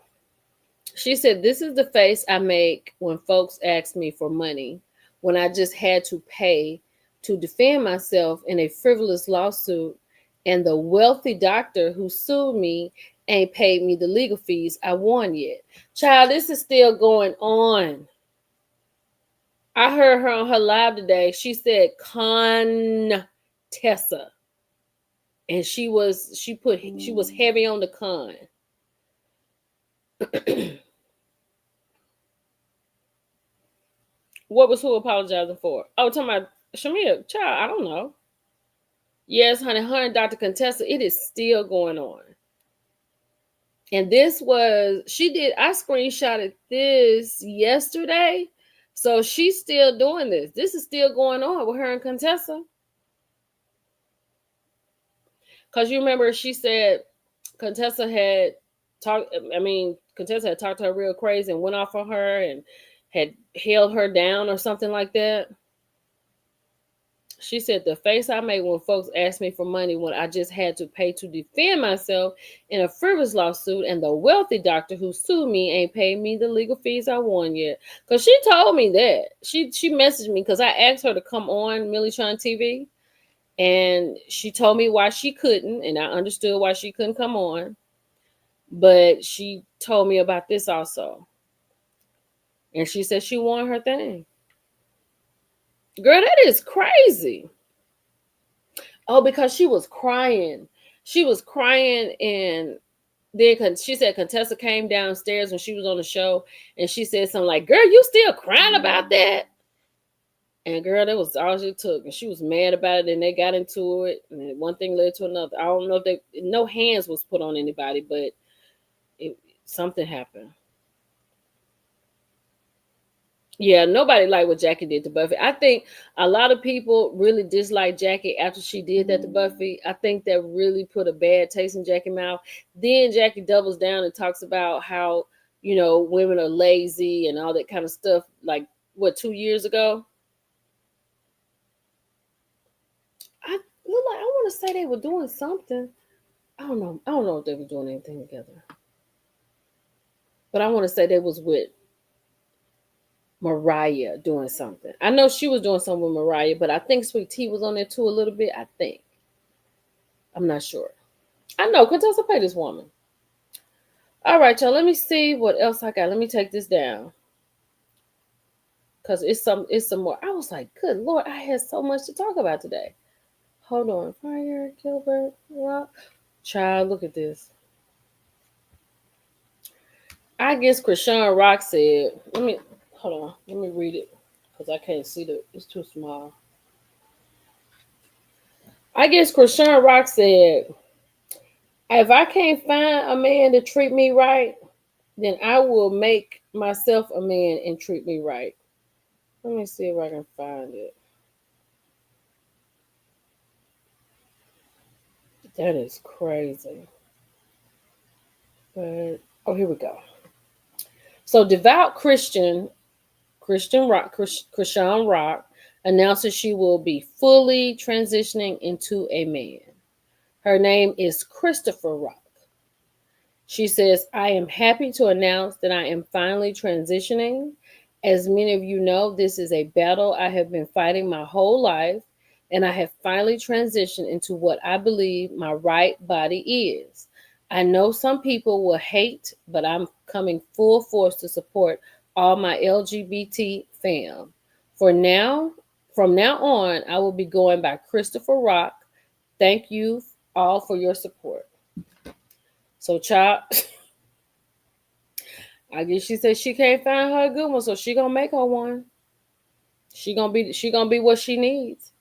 Speaker 1: She said, this is the face I make when folks ask me for money, when I just had to pay to defend myself in a frivolous lawsuit, and the wealthy doctor who sued me ain't paid me the legal fees I won yet. Child, this is still going on. I heard her on her live today. She said, Contessa. and she was heavy on the con. What was who apologizing for? Oh, talking about Shamea. Child, I don't know. Yes, honey, her and Dr. Contessa, it is still going on. And this was, I screenshotted this yesterday. So she's still doing this. This is still going on with her and Contessa. Because you remember she said Contessa had talked to her real crazy and went off on her and had held her down or something like that. She said, the face I made when folks asked me for money when I just had to pay to defend myself in a frivolous lawsuit, and the wealthy doctor who sued me ain't paid me the legal fees I won yet. Because she told me that. She messaged me because I asked her to come on Millie-Tron TV, and she told me why she couldn't, and I understood why she couldn't come on. But she told me about this also. And she said she won her thing. Girl, that is crazy. Oh, because she was crying. She was crying, and then she said Contessa came downstairs when she was on the show, and she said something like, girl, you still crying about that? And girl, that was all she took. And she was mad about it, and they got into it, and one thing led to another. I don't know if no hands was put on anybody, but something happened. Yeah, nobody liked what Jackie did to Buffy. I think a lot of people really disliked Jackie after she did that to Buffy. I think that really put a bad taste in Jackie's mouth. Then Jackie doubles down and talks about how, women are lazy and all that kind of stuff. Like, 2 years ago? I want to say they were doing something. I don't know. I don't know if they were doing anything together. But I want to say they was with Mariah doing something. I know she was doing something with Mariah, but I think Sweet Tea was on there too a little bit. I think. I'm not sure. I know. Contessa pay this woman. All right, y'all. Let me see what else I got. Let me take this down. Because it's some more. I was like, good Lord, I had so much to talk about today. Hold on. Fire, Gilbert, Rock. Child, look at this. I guess Chrisean Rock said, hold on. Let me read it. Because I can't see it's too small. I guess Chrisean Rock said, if I can't find a man to treat me right, then I will make myself a man and treat me right. Let me see if I can find it. That is crazy. But, here we go. So devout Chrisean Rock announces she will be fully transitioning into a man. Her name is Christopher Rock. She says, I am happy to announce that I am finally transitioning. As many of you know, this is a battle I have been fighting my whole life, and I have finally transitioned into what I believe my right body is. I know some people will hate, but I'm coming full force to support all my LGBT fam. From now on, I will be going by Christopher Rock. Thank you all for your support. So, Chop, I guess she said she can't find her a good one, so she gonna make her one. She gonna be what she needs.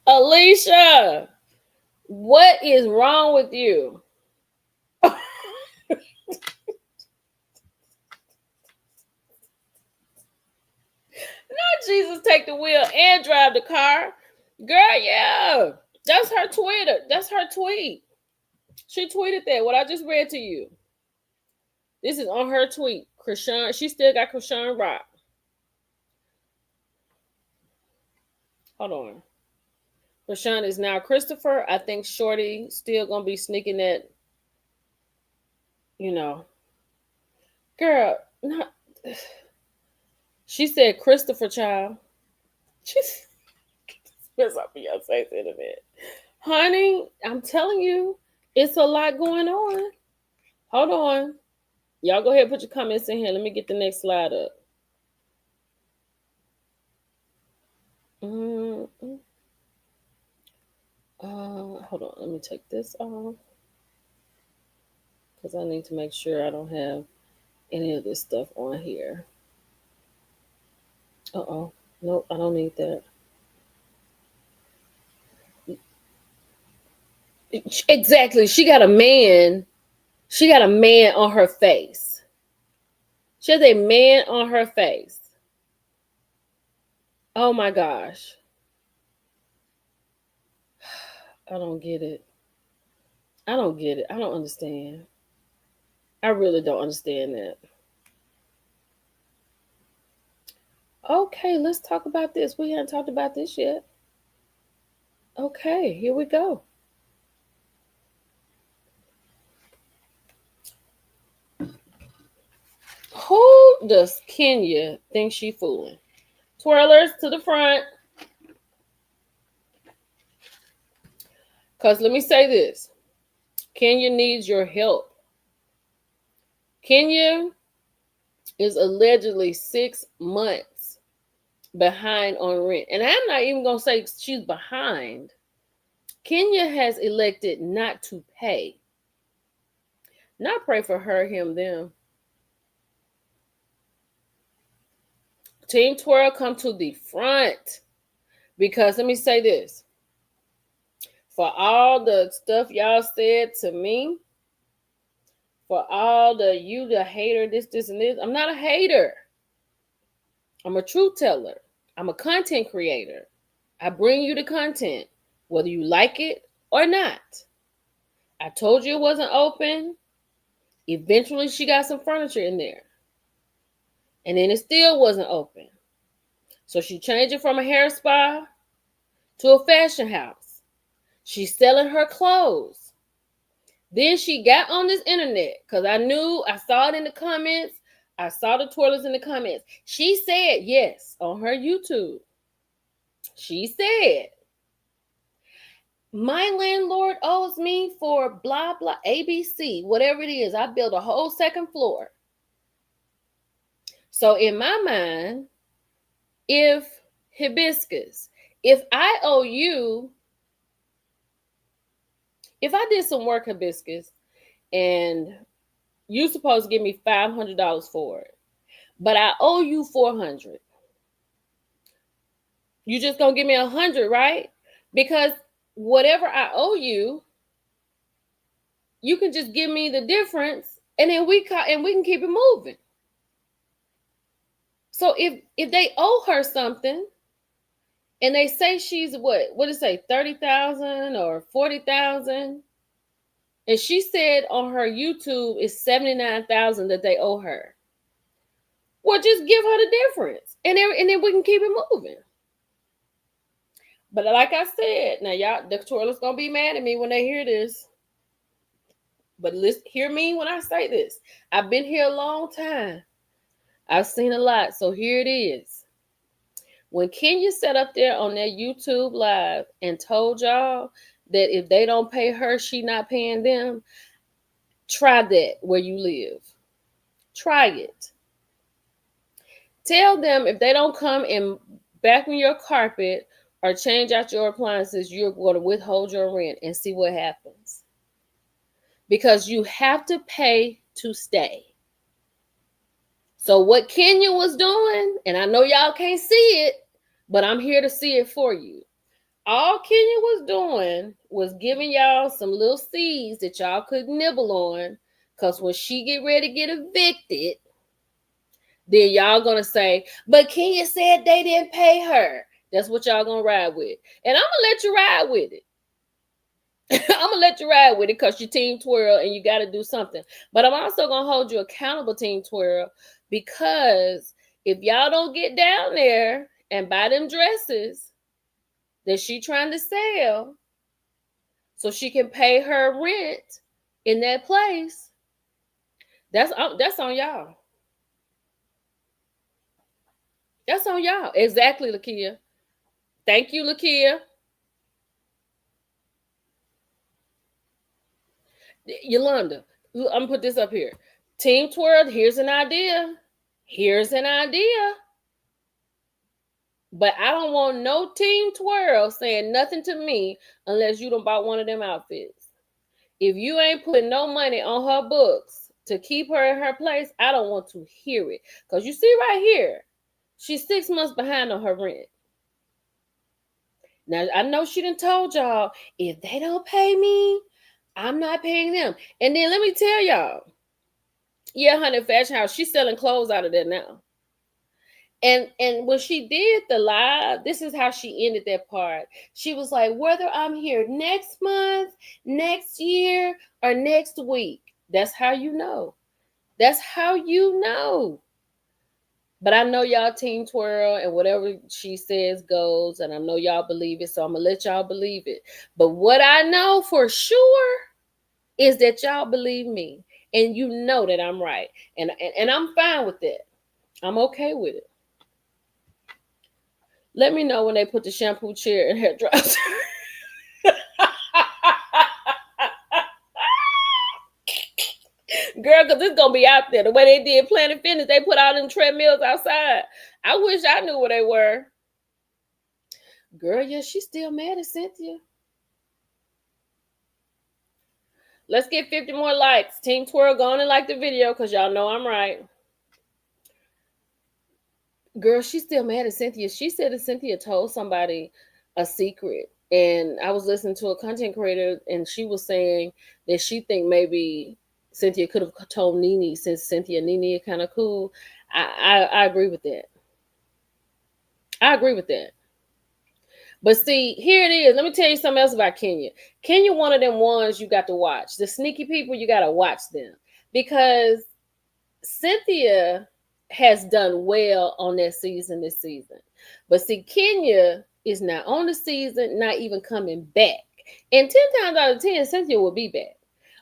Speaker 1: Alicia, what is wrong with you? Not Jesus take the wheel and drive the car. Girl, yeah. That's her Twitter. That's her tweet. She tweeted that, what I just read to you. This is on her tweet. Chrisean, she still got Chrisean Rock. Hold on. Chrisean is now Christopher. I think Shorty still gonna be sneaking that, Girl, not. She said Christopher, child. She's up Beyonce's internet. Honey, I'm telling you, it's a lot going on. Hold on. Y'all go ahead and put your comments in here. Let me get the next slide up. Hold on. Let me take this off, because I need to make sure I don't have any of this stuff on here. Uh-oh. Nope, I don't need that. Exactly. She got a man. She got a man on her face. She has a man on her face. Oh my gosh. I don't get it. I don't get it. I don't understand. I really don't understand that. Okay, let's talk about this. We haven't talked about this yet. Okay, here we go. Who does Kenya think she fooling? Twirlers to the front. Because let me say this. Kenya needs your help. Kenya is allegedly 6 months behind on rent. And I'm not even going to say she's behind. Kenya has elected not to pay. Not pray for her, him, them. Team Twirl, come to the front. Because let me say this. For all the stuff y'all said to me, for all the you the hater, this, and this, I'm not a hater. I'm a truth teller. I'm a content creator. I bring you the content, whether you like it or not. I told you it wasn't open. Eventually, she got some furniture in there. And then it still wasn't open. So she changed it from a hair spa to a fashion house. She's selling her clothes. Then she got on this internet, because I saw it in the comments. I saw the twirlers in the comments. She said yes on her YouTube. She said, my landlord owes me for blah, blah, ABC, whatever it is. I built a whole second floor. So in my mind, if Hibiscus, if I owe you, if I did some work, Hibiscus, and you supposed to give me $500 for it, but I owe you $400, you just gonna give me $100, right? Because whatever I owe you, you can just give me the difference, and then we can keep it moving. So if they owe her something, and they say she's what did it say, 30,000 or 40,000, and she said on her YouTube it's 79,000 that they owe her. Well, just give her the difference, and then we can keep it moving. But like I said, now y'all, the twirlers gonna be mad at me when they hear this. But listen, hear me when I say this. I've been here a long time. I've seen a lot, so here it is. When Kenya sat up there on that YouTube live and told y'all that if they don't pay her, she not paying them, try that where you live. Try it. Tell them if they don't come and vacuum your carpet or change out your appliances, you're going to withhold your rent, and see what happens. Because you have to pay to stay. So what Kenya was doing, and I know y'all can't see it, but I'm here to see it for you. All Kenya was doing was giving y'all some little seeds that y'all could nibble on, because when she get ready to get evicted, then y'all gonna say, but Kenya said they didn't pay her. That's what y'all gonna ride with. And I'm gonna let you ride with it. I'm gonna let you ride with it because you Team Twirl and you got to do something. But I'm also gonna hold you accountable, Team Twirl, because if y'all don't get down there and buy them dresses that she trying to sell so she can pay her rent in that place, that's on y'all. That's on y'all. Exactly, Lakia. Thank you, Lakia. Yolanda, I'm gonna put this up here. Team Twirl, here's an idea. Here's an idea. But I don't want no Team Twirl saying nothing to me unless you done bought one of them outfits. If you ain't putting no money on her books to keep her in her place, I don't want to hear it. Because you see right here, she's 6 months behind on her rent. Now, I know she done told y'all, if they don't pay me, I'm not paying them. And then let me tell y'all, yeah, honey, Fashion House, she's selling clothes out of there now. And when she did the live, this is how she ended that part. She was like, whether I'm here next month, next year, or next week, that's how you know. That's how you know. But I know y'all Team Twirl, and whatever she says goes, and I know y'all believe it, so I'm going to let y'all believe it. But what I know for sure is that y'all believe me, and you know that I'm right. And I'm fine with that. I'm okay with it. Let me know when they put the shampoo chair and hair dresser. Girl, because it's going to be out there. The way they did Planet Fitness, they put all them treadmills outside. I wish I knew where they were. Girl, yeah, she's still mad at Cynthia. Let's get 50 more likes. Team Twirl, go on and like the video because y'all know I'm right. Girl, she's still mad at Cynthia. She said that Cynthia told somebody a secret. And I was listening to a content creator, and she was saying that she think maybe Cynthia could have told Nene, since Cynthia and Nene are kind of cool. I agree with that. I agree with that. But see, here it is. Let me tell you something else about Kenya. Kenya, one of them ones you got to watch. The sneaky people, you got to watch them. Because Cynthia has done well on that season this season. But see, Kenya is not on the season, not even coming back. And 10 times out of 10, Cynthia will be back.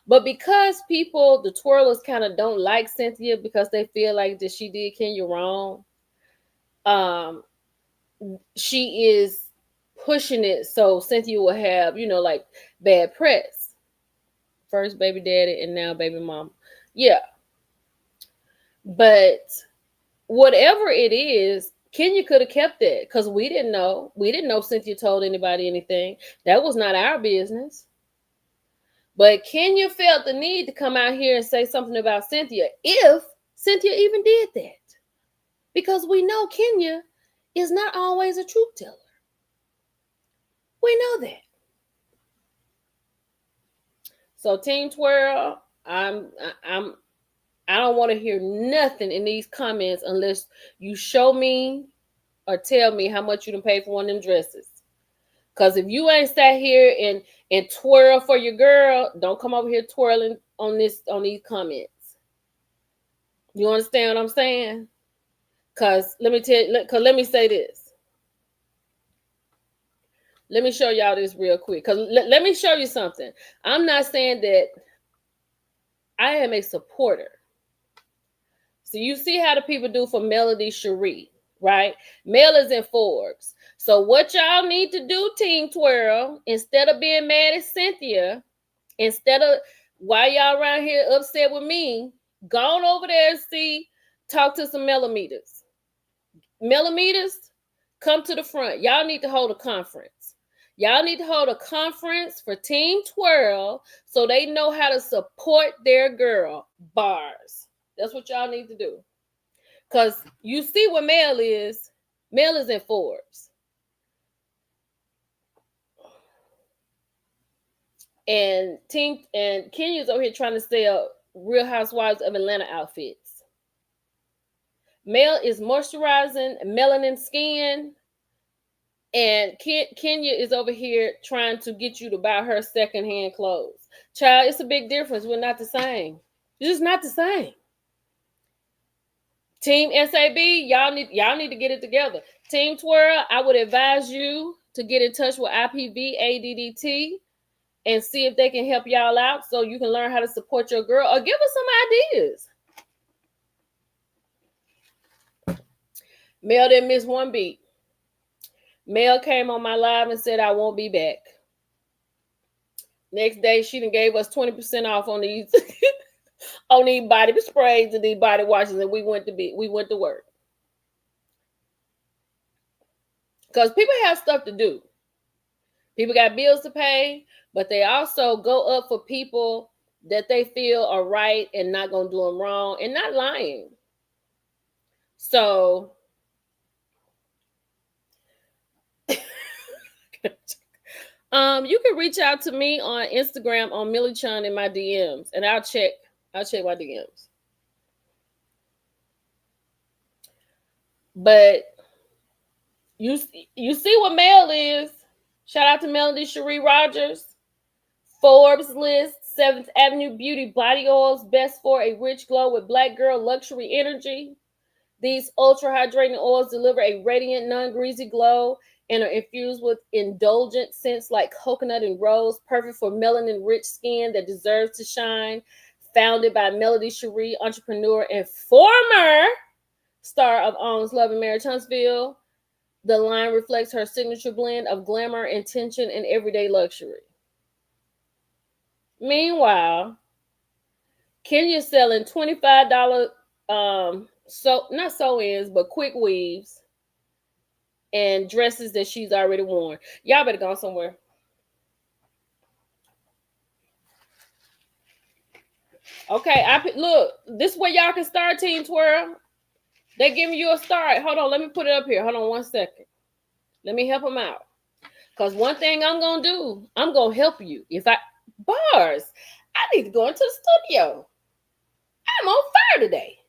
Speaker 1: But because people, the twirlers, kind of don't like Cynthia because they feel like that she did Kenya wrong, she is pushing it so Cynthia will have, like bad press. First baby daddy and now baby mama. Yeah. But whatever it is, Kenya could have kept that because we didn't know. We didn't know Cynthia told anybody anything. That was not our business. But Kenya felt the need to come out here and say something about Cynthia, if Cynthia even did that. Because we know Kenya is not always a truth teller. We know that. So Team Twirl, I don't want to hear nothing in these comments unless you show me or tell me how much you done paid for one of them dresses. Because if you ain't sat here and twirl for your girl, don't come over here twirling on these comments. You understand what I'm saying? Because let me say this. Let me show y'all this real quick. Because let me show you something. I'm not saying that I am a supporter. So you see how the people do for Melody Cherie, right? Mel is in Forbes. So what y'all need to do, Team Twirl, instead of being mad at Cynthia, instead of why y'all around here upset with me, go on over there and talk to some millimeters. Millimeters, come to the front. Y'all need to hold a conference. Y'all need to hold a conference for Team Twirl so they know how to support their girl. Bars. That's what y'all need to do. Because you see what Mel is. Mel is in Forbes. And Kenya's over here trying to sell Real Housewives of Atlanta outfits. Mel is moisturizing melanin skin. And Kenya is over here trying to get you to buy her secondhand clothes. Child, it's a big difference. We're not the same. It's just not the same. Team SAB, y'all need to get it together. Team Twirl, I would advise you to get in touch with IPV ADDT and see if they can help y'all out so you can learn how to support your girl or give us some ideas. Mel didn't miss one beat. Mel came on my live and said, I won't be back. Next day, she done gave us 20% off on these. on these body sprays and these body washes, and we went to work. Because people have stuff to do. People got bills to pay, but they also go up for people that they feel are right and not going to do them wrong and not lying. So you can reach out to me on Instagram on Millie Chun in my DMs, and I'll check my DMs. But you see what Mel is. Shout out to Melody Cherie Rogers. Forbes list 7th Avenue Beauty body oils best for a rich glow with black girl luxury energy. These ultra hydrating oils deliver a radiant, non-greasy glow and are infused with indulgent scents like coconut and rose, perfect for melanin-rich skin that deserves to shine. Founded by Melody Cherie, entrepreneur and former star of Ong's Love and Marriage Huntsville, the line reflects her signature blend of glamour, intention, and everyday luxury. Meanwhile, Kenya's selling $25 not sew-ins, but quick weaves and dresses that she's already worn. Y'all better go somewhere. Okay, look, this is where y'all can start, Team Twirl. They're giving you a start. Hold on, let me put it up here. Hold on 1 second. Let me help them out. Because one thing I'm going to do, I'm going to help you. Bars, I need to go into the studio. I'm on fire today.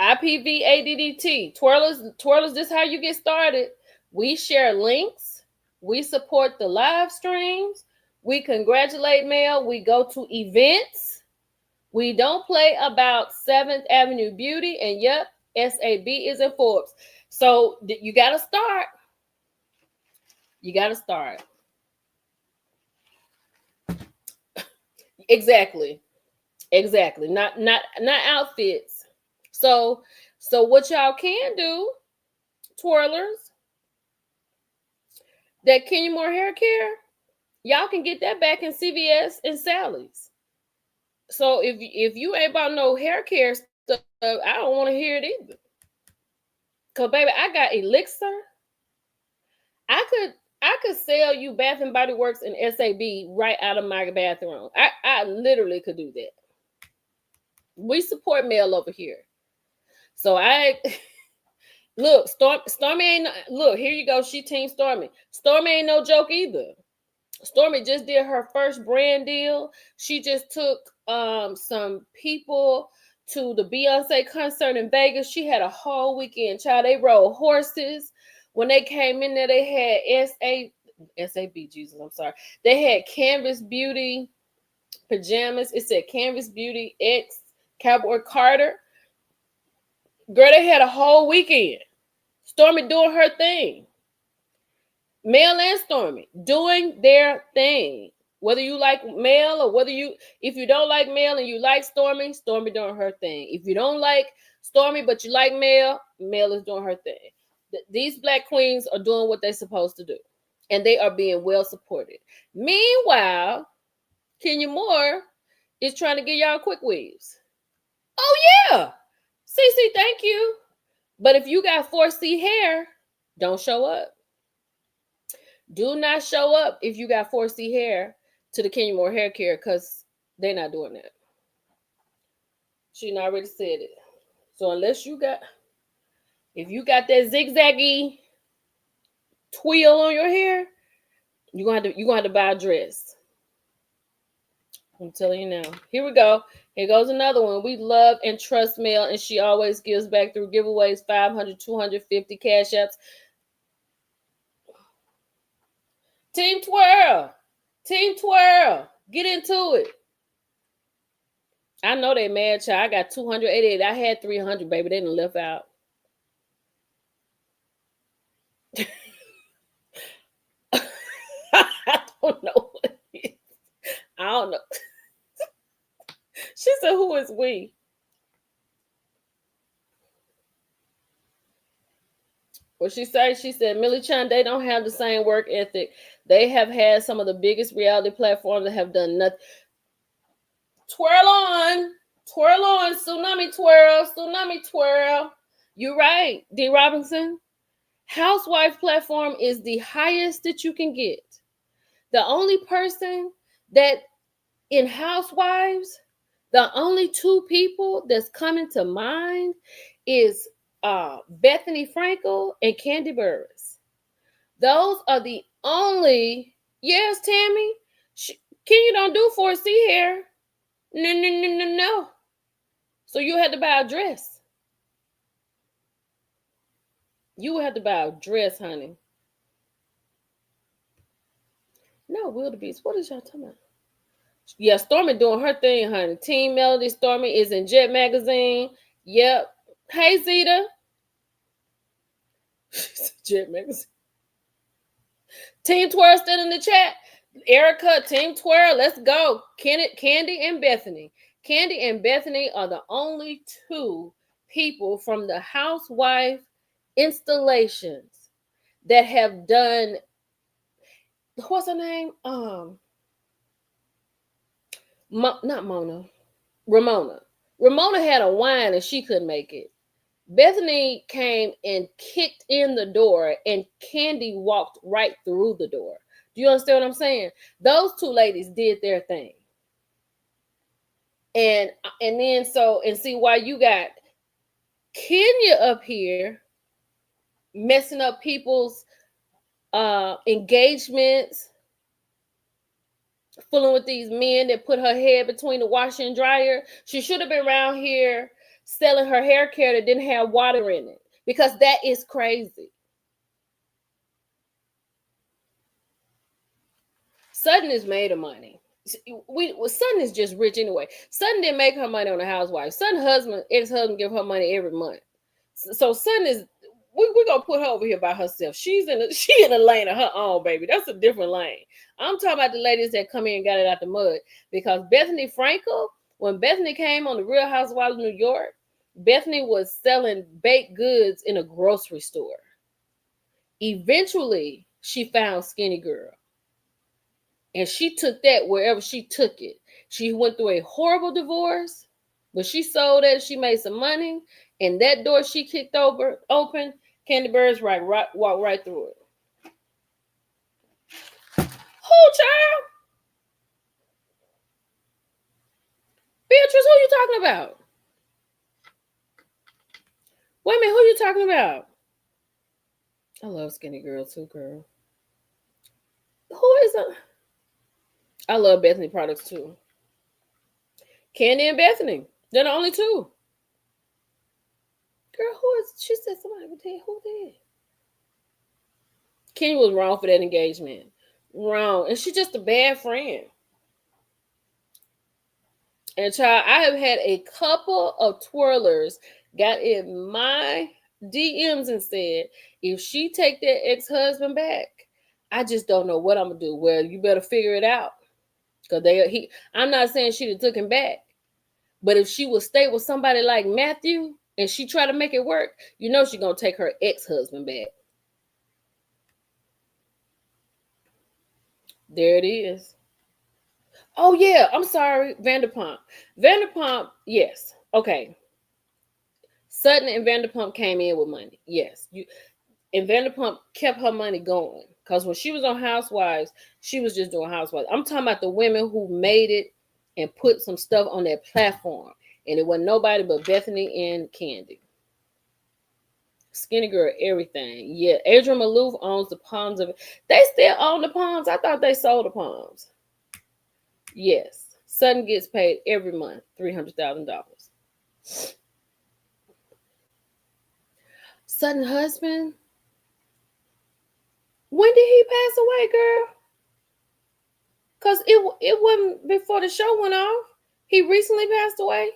Speaker 1: IPVADDT. Twirlers, this is how you get started. We share links. We support the live streams. We congratulate Mel. We go to events. We don't play about 7th Avenue Beauty. And yep, SAB is in Forbes. So you got to start. You got to start. Exactly. Not outfits. So what y'all can do, twirlers, that Kenya Moore hair care, y'all can get that back in CVS and Sally's. So if you ain't about no hair care stuff, I don't want to hear it either. Cause baby, I got Elixir. I could sell you Bath and Body Works and SAB right out of my bathroom. I literally could do that. We support Mel over here. So look, Stormy ain't, look, here you go. She team Stormy. Stormy ain't no joke either. Stormy just did her first brand deal. She just took some people to the Beyonce concert in Vegas. She had a whole weekend, child. They rode horses. When they came in there, they had SAB, Jesus, I'm sorry. They had Canvas Beauty pajamas. It said Canvas Beauty X Cowboy Carter. Girl, they had a whole weekend. Stormy doing her thing. Mel and Stormy doing their thing. Whether you like Mel or if you don't like Mel and you like Stormy, Stormy doing her thing. If you don't like Stormy but you like Mel, Mel is doing her thing. These black queens are doing what they're supposed to do. And they are being well supported. Meanwhile, Kenya Moore is trying to get y'all quick weaves. Oh, yeah. CC, thank you. But if you got 4C hair, don't show up. Do not show up if you got 4C hair to the Kenya Moore hair care because they're not doing that. She already said it. So unless if you got that zigzaggy twirl on your hair, you're gonna have to buy a dress. I'm telling you now. Here we go. Here goes another one. We love and trust Mel, and she always gives back through giveaways, 500, 250 cash apps. Team Twirl. Get into it. I know they mad, child. I got 288. I had 300, baby. They didn't left out. I don't know what it is. I don't know. She said, who is we? What she said? She said, Millie Chan, they don't have the same work ethic. They have had some of the biggest reality platforms that have done nothing. twirl on, tsunami twirl. You're right, D. Robinson. Housewife platform is the highest that you can get. The only person that in Housewives, the only two people that's coming to mind is Bethany Frankel and Candy Burris. Those are the only. Yes, Tammy. Kenya don't do 4C hair. No. So you had to buy a dress. You would have to buy a dress, honey. No, wildebeest. What is y'all talking about? Yeah, Stormy doing her thing, honey. Team Melody Stormy is in Jet Magazine. Yep. Hey, Zeta. Jet Magazine. Team Twirl still in the chat. Erica, Team Twirl, let's go. Candy and Bethany. Candy and Bethany are the only two people from the Housewife installations that have done. What's her name? Not Mona. Ramona. Ramona had a wine and she couldn't make it. Bethany came and kicked in the door and Candy walked right through the door. Do you understand what I'm saying? Those two ladies did their thing. And then see why you got Kenya up here messing up people's engagements, fooling with these men that put her head between the washer and dryer. She should have been around here selling her hair care that didn't have water in it, because that is crazy. Sutton is made of money. Sutton is just rich anyway. Sutton didn't make her money on the Housewife. Sutton's ex-husband give her money every month. So Sutton is, we're gonna put her over here by herself. She in a lane of her own, baby. That's a different lane. I'm talking about the ladies that come in and got it out the mud. Because Bethany Frankel, when Bethany came on the Real Housewives of New York, Bethany was selling baked goods in a grocery store. Eventually, she found Skinny Girl. And she took that wherever she took it. She went through a horrible divorce, but she sold it. She made some money. And that door she kicked open, Candy Burris walked right through it. Who, child? Beatrice, who you talking about? Wait a minute, who you talking about? I love Skinny Girl too, girl. Who is it? I love Bethany products too. Candy and Bethany. They're the only two. Girl, who is? She said somebody would tell you who did. Kenny was wrong for that engagement. Wrong. And she's just a bad friend. And child, I have had a couple of twirlers got in my DMs and said, if she take that ex-husband back, I just don't know what I'm gonna do. Well, you better figure it out. Because I'm not saying she'd have took him back. But if she would stay with somebody like Matthew and she try to make it work, you know she's gonna take her ex-husband back. There it is. Oh yeah, I'm sorry, Vanderpump. Yes. Okay. Sutton and Vanderpump came in with money. Yes. And Vanderpump kept her money going. Because when she was on Housewives, she was just doing Housewives. I'm talking about the women who made it and put some stuff on their platform. And it wasn't nobody but Bethany and Candy. Skinny Girl, everything. Yeah, Adrian Malouf owns the Palms of it. They still own the Palms. I thought they sold the Palms. Yes. Sutton gets paid every month, $300,000. Sutton's husband? When did he pass away, girl? Because it wasn't before the show went off. He recently passed away.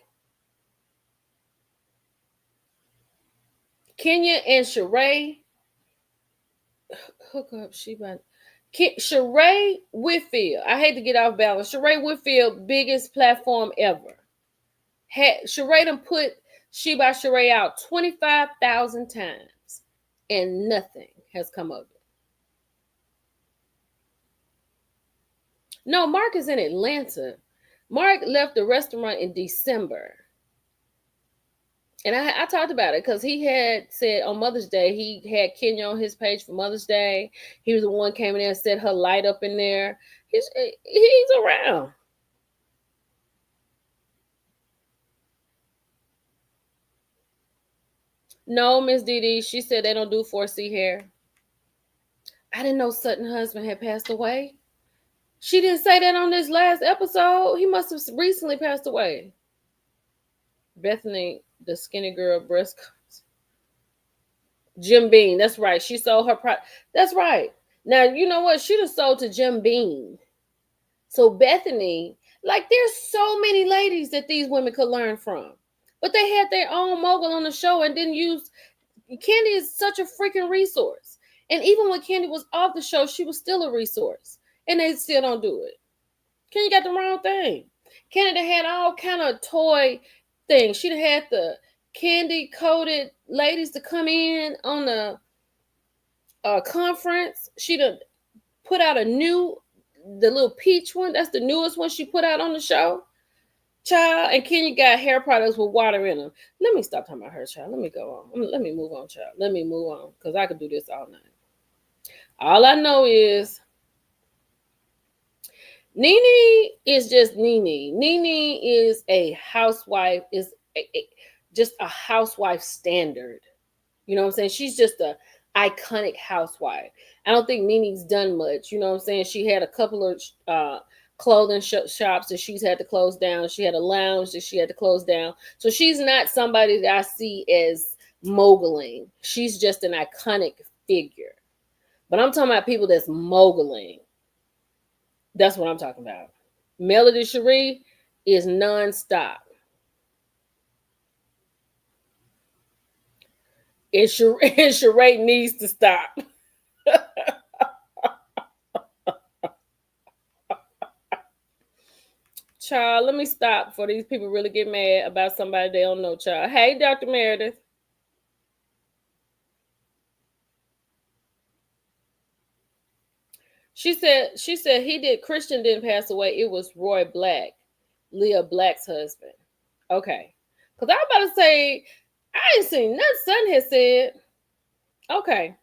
Speaker 1: Kenya and Sheree hook up. Sheree Whitfield. I hate to get off balance. Sheree Whitfield, biggest platform ever. Sheree done put She by Sheree out 25,000 times, and nothing has come of it. No, Mark is in Atlanta. Mark left the restaurant in December. And I talked about it because he had said on Mother's Day, he had Kenya on his page for Mother's Day. He was the one came in there and set her light up in there. He's around. No, Miss Dee, she said they don't do 4C hair. I didn't know Sutton's husband had passed away. She didn't say that on this last episode. He must have recently passed away. Bethany, the skinny girl, breast. Jim Beam, that's right. She sold her product. That's right. Now, you know what? She'd have sold to Jim Beam. So Bethany, like there's so many ladies that these women could learn from. But they had their own mogul on the show and didn't use. Candy is such a freaking resource. And even when Candy was off the show, she was still a resource. And they still don't do it. Candy got the wrong thing. Candy had all kind of toy things. She'd have had the candy-coated ladies to come in on the conference. She'd have put out the little peach one. That's the newest one she put out on the show. Child, and Kenya got hair products with water in them. Let me stop talking about her, child. Let me go on. Let me move on, child. Let me move on because I could do this all night. All I know is Nene is just Nene. Nene is a housewife, just a housewife standard. You know what I'm saying? She's just a iconic housewife. I don't think Nene's done much. You know what I'm saying? She had a couple of clothing shops that she's had to close down. She had a lounge that she had to close down. So she's not somebody that I see as moguling. She's just an iconic figure. But I'm talking about people that's moguling. That's what I'm talking about. Melody Cherie is nonstop. And Sheree needs to stop. Child, let me stop before these people really get mad about somebody they don't know, child. Hey, Dr. Meredith. She said Christian didn't pass away. It was Roy Black, Leah Black's husband. Okay. Because I was about to say, I ain't seen nothing Sutton has said. Okay.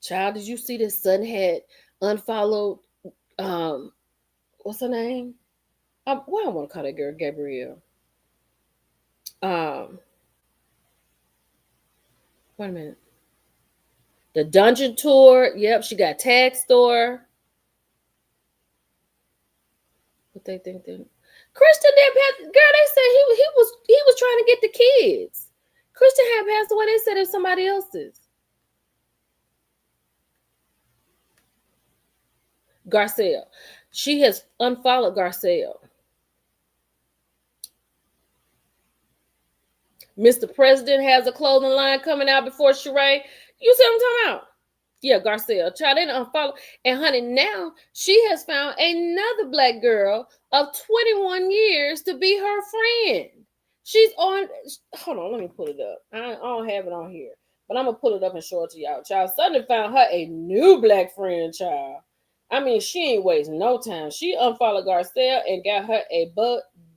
Speaker 1: Child, did you see that Sutton had unfollowed, what's her name? Well, I want to call that girl Gabrielle. Wait a minute. The Dungeon Tour. Yep, she got Tag Store. What they think then? Christian didn't pass. Girl, they said he was trying to get the kids. Christian had passed away. They said it's somebody else's. Garcelle. She has unfollowed Garcelle. Mr. President has a clothing line coming out before Sheree. You see what I'm talking about? Yeah, Garcelle. Child, they didn't unfollow. And honey, now she has found another black girl of 21 years to be her friend. She's on. Hold on, let me pull it up. I don't have it on here, but I'm gonna pull it up and show it to y'all. Child, Sutton found her a new black friend, child. I mean, she ain't wasting no time. She unfollowed Garcelle and got her a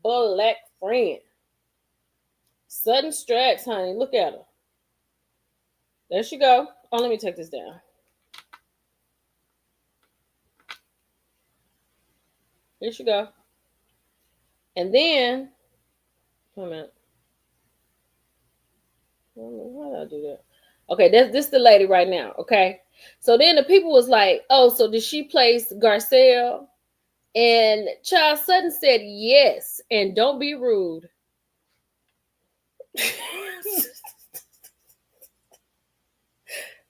Speaker 1: black friend. Sutton Strax, honey. Look at her. There she go. Oh, let me take this down. Here she go. And then, wait a minute. How did I do that? Okay, this the lady right now. Okay. So then the people was like, oh, so did she place Garcelle? And Child Sutton said yes. And don't be rude.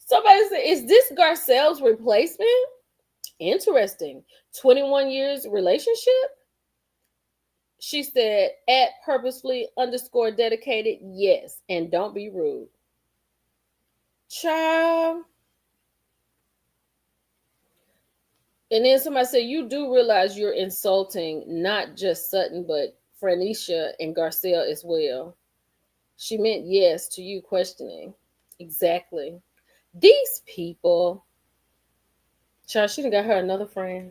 Speaker 1: Somebody said, is this Garcelle's replacement? Interesting. 21 years relationship? She said, at purposefully _dedicated, yes. And don't be rude. Child. And then somebody said, you do realize you're insulting not just Sutton, but Franisha and Garcelle as well. She meant yes to you questioning. Exactly. These people. Child, she done got her another friend.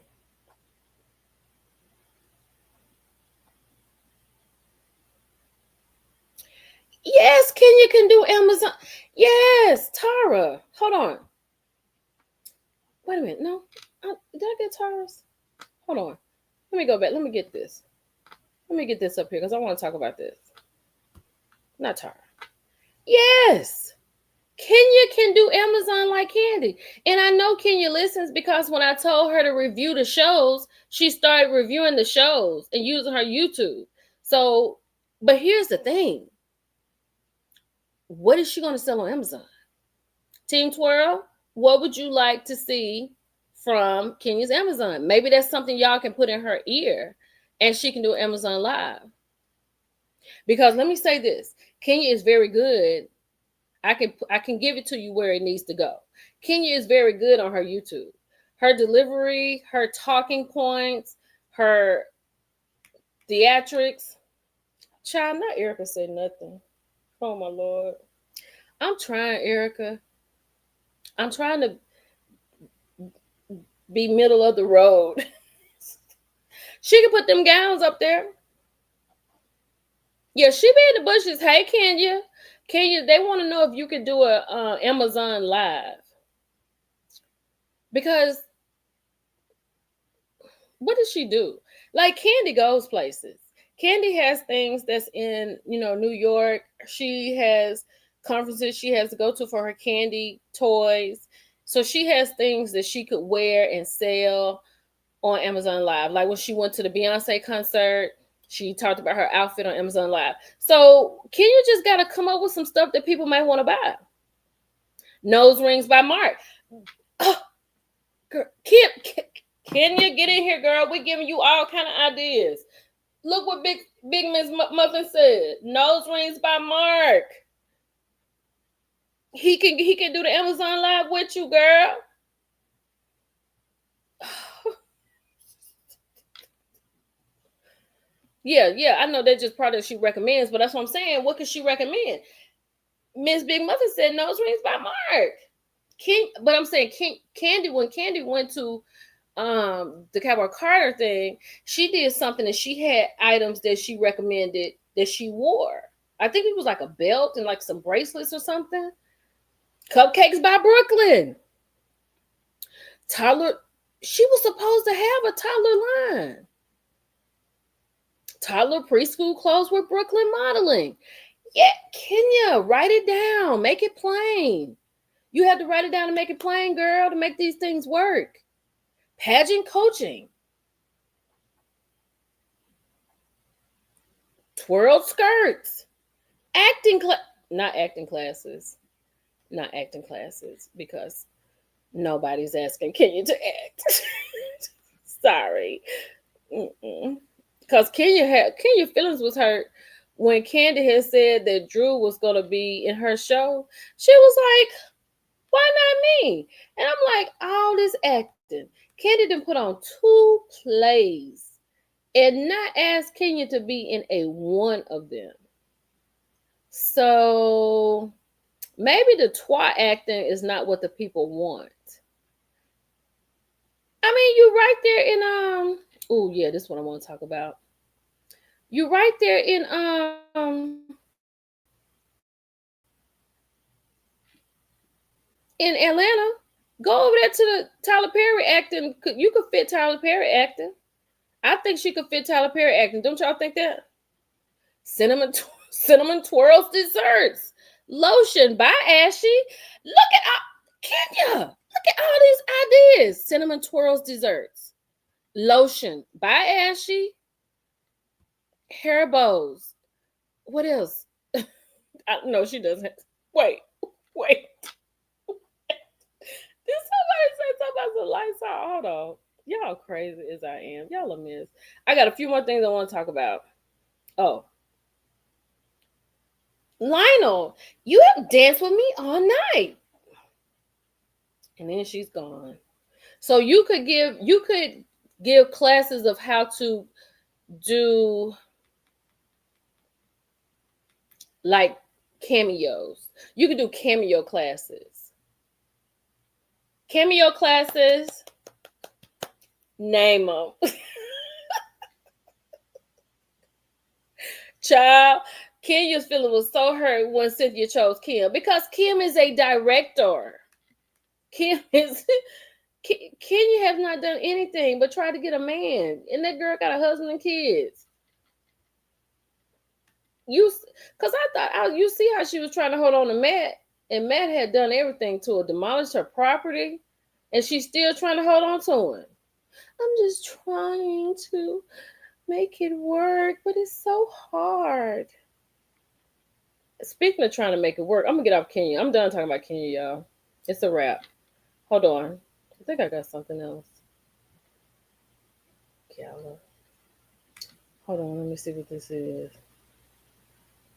Speaker 1: Yes, Kenya can do Amazon. Yes, Tara. Hold on. Wait a minute. No. Did I get Tara's? Hold on. Let me go back. Let me get this. Let me get this up here because I want to talk about this. Not Tara. Yes. Kenya can do Amazon like Candy. And I know Kenya listens because when I told her to review the shows, she started reviewing the shows and using her YouTube. So, but here's the thing. What is she going to sell on Amazon? Team Twirl, what would you like to see from Kenya's Amazon? Maybe that's something y'all can put in her ear and she can do Amazon Live. Because let me say this, Kenya is very good. I can give it to you where it needs to go. Kenya is very good on her YouTube. Her delivery, her talking points, her theatrics. Child, not Erica said nothing. Oh my Lord. I'm trying, Erica. I'm trying to be middle of the road. She can put them gowns up there. Yeah, she be in the bushes. Hey, Kenya. Kenya, they want to know if you could do a Amazon Live. Because what does she do? Like Candy goes places. Candy has things that's in, New York. She has conferences she has to go to for her candy toys. So she has things that she could wear and sell on Amazon Live. Like when she went to the Beyonce concert, she talked about her outfit on Amazon Live. So Kenya just got to come up with some stuff that people might want to buy. Nose rings by Mark. Oh, girl, Kenya, get in here, girl. We're giving you all kind of ideas. Look what Big Miss Muffin said. Nose rings by Mark. He can do the Amazon Live with you, girl. Yeah, I know that's just products she recommends, but that's what I'm saying. What could she recommend? Miss Big Muffin said nose rings by Mark. But I'm saying Candy, when Candy went to the Cowboy Carter thing, she did something and she had items that she recommended that she wore. I think it was like a belt and like some bracelets or something. Cupcakes by Brooklyn. Toddler, she was supposed to have a toddler line. Toddler preschool clothes with Brooklyn modeling. Yeah, Kenya, write it down. Make it plain. You have to write it down and make it plain, girl, to make these things work. Pageant coaching. Twirled skirts. Not acting classes. Not acting classes because nobody's asking Kenya to act. Sorry. Because Kenya feelings was hurt when Candy had said that Drew was going to be in her show. She was like, why not me? And I'm like, all this acting. Candy done put on 2 plays and not ask Kenya to be in a one of them. So maybe the twat acting is not what the people want. I mean, you right there in oh yeah, this is what I want to talk about. You right there in Atlanta. Go over there to the Tyler Perry acting. You could fit Tyler Perry acting. I think she could fit Tyler Perry acting. Don't y'all think that? Cinnamon Twirls desserts. Lotion by Ashy. Look at Kenya. Look at all these ideas. Cinnamon Twirls desserts. Lotion by Ashy. Hair bows. What else? No, she doesn't. Wait. Did somebody say something about the lights out? Hold on. Y'all crazy as I am. Y'all a mess. I got a few more things I want to talk about. Oh. Lionel, you have danced with me all night. And then she's gone. So you could give classes of how to do like cameos. You could do cameo classes. Cameo classes, name them. Child, Kenya's feeling was so hurt when Cynthia chose Kim because Kim is a director. Kim is Kenya has not done anything but try to get a man, and that girl got a husband and kids. Because I thought you see how she was trying to hold on to Matt, and Matt had done everything to her, demolished her property, and she's still trying to hold on to him. I'm just trying to make it work, but it's so hard. Speaking of trying to make it work, I'm gonna get off Kenya. I'm done talking about Kenya, y'all. It's a wrap. Hold on. I think I got something else. Hold on, let me see what this is.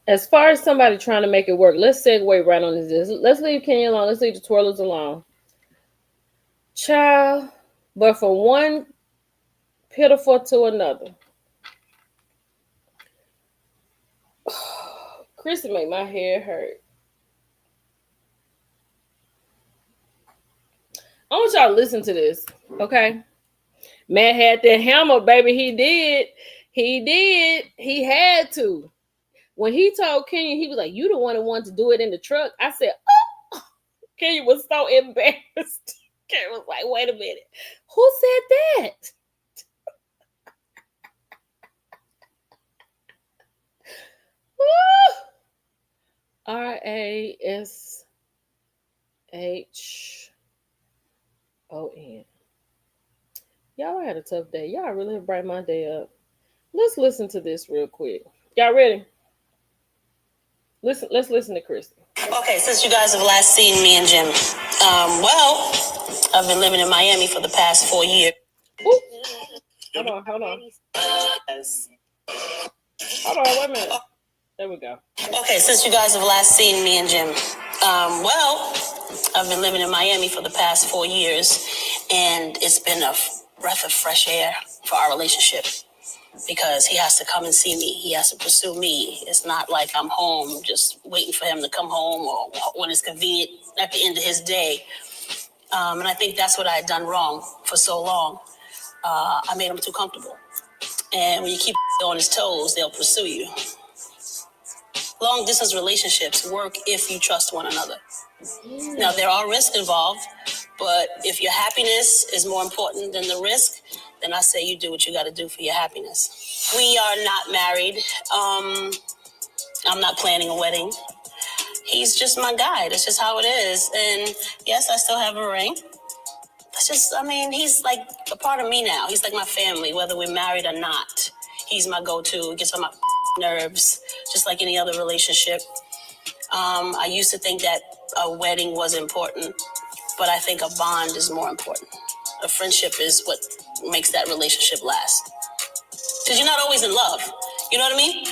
Speaker 1: As far as somebody trying to make it work, let's segue right on this. Let's leave Kenya alone. Let's leave the twirlers alone. Child, but from one pitiful to another. Chrissy made my hair hurt. I want y'all to listen to this, okay? Matt had that hammer, baby. He did. He had to. When he told Kenya, he was like, "You the one that wanted to do it in the truck." I said, "Oh." Kenya was so embarrassed. Kenya was like, "Wait a minute. Who said that?" RASHON. Y'all, I had a tough day. Y'all really have brightened my day up. Let's listen to this real quick. Y'all ready? Let's listen to Chrissy.
Speaker 2: Okay, since you guys have last seen me and Jim, well, I've been living in Miami for the past 4 years.
Speaker 1: Ooh. Hold on. Hold on, wait a minute. There we go.
Speaker 2: Okay, since you guys have last seen me and Jim, well, I've been living in Miami for the past 4 years, and it's been a breath of fresh air for our relationship because he has to come and see me. He has to pursue me. It's not like I'm home just waiting for him to come home or when it's convenient at the end of his day. And I think that's what I had done wrong for so long. I made him too comfortable. And when you keep on his toes, they'll pursue you. Long distance relationships work if you trust one another. Now, there are risks involved, but if your happiness is more important than the risk, then I say you do what you got to do for your happiness. We are not married. I'm not planning a wedding. He's just my guy. That's just how it is. And yes, I still have a ring. That's just, he's like a part of me now. He's like my family, whether we're married or not. He's my go-to. Gets on my nerves, just like any other relationship. I used to think that a wedding was important, but I think a bond is more important. A friendship is what makes that relationship last. Because you're not always in love. You know what I mean?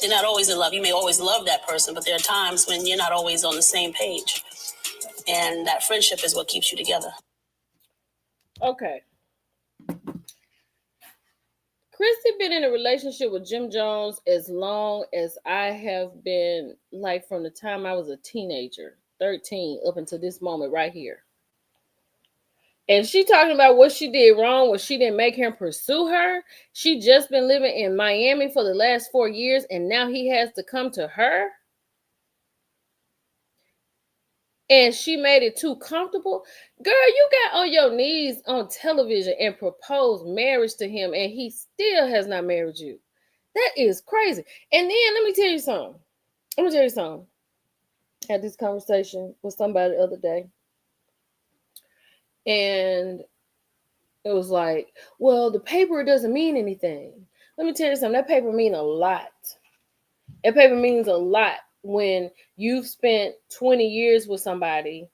Speaker 2: You're not always in love. You may always love that person, but there are times when you're not always on the same page. And that friendship is what keeps you together.
Speaker 1: Okay. Chrissy been in a relationship with Jim Jones as long as I have been, like from the time I was a teenager, 13, up until this moment right here. And she talking about what she did wrong, what she didn't make him pursue her. She just been living in Miami for the last 4 years, and now he has to come to her. And she made it too comfortable. Girl, you got on your knees on television and proposed marriage to him, and he still has not married you. That is crazy. And then let me tell you something. I had this conversation with somebody the other day. And it was like, well, the paper doesn't mean anything. Let me tell you something. That paper means a lot. That paper means a lot when you've spent 20 years with somebody,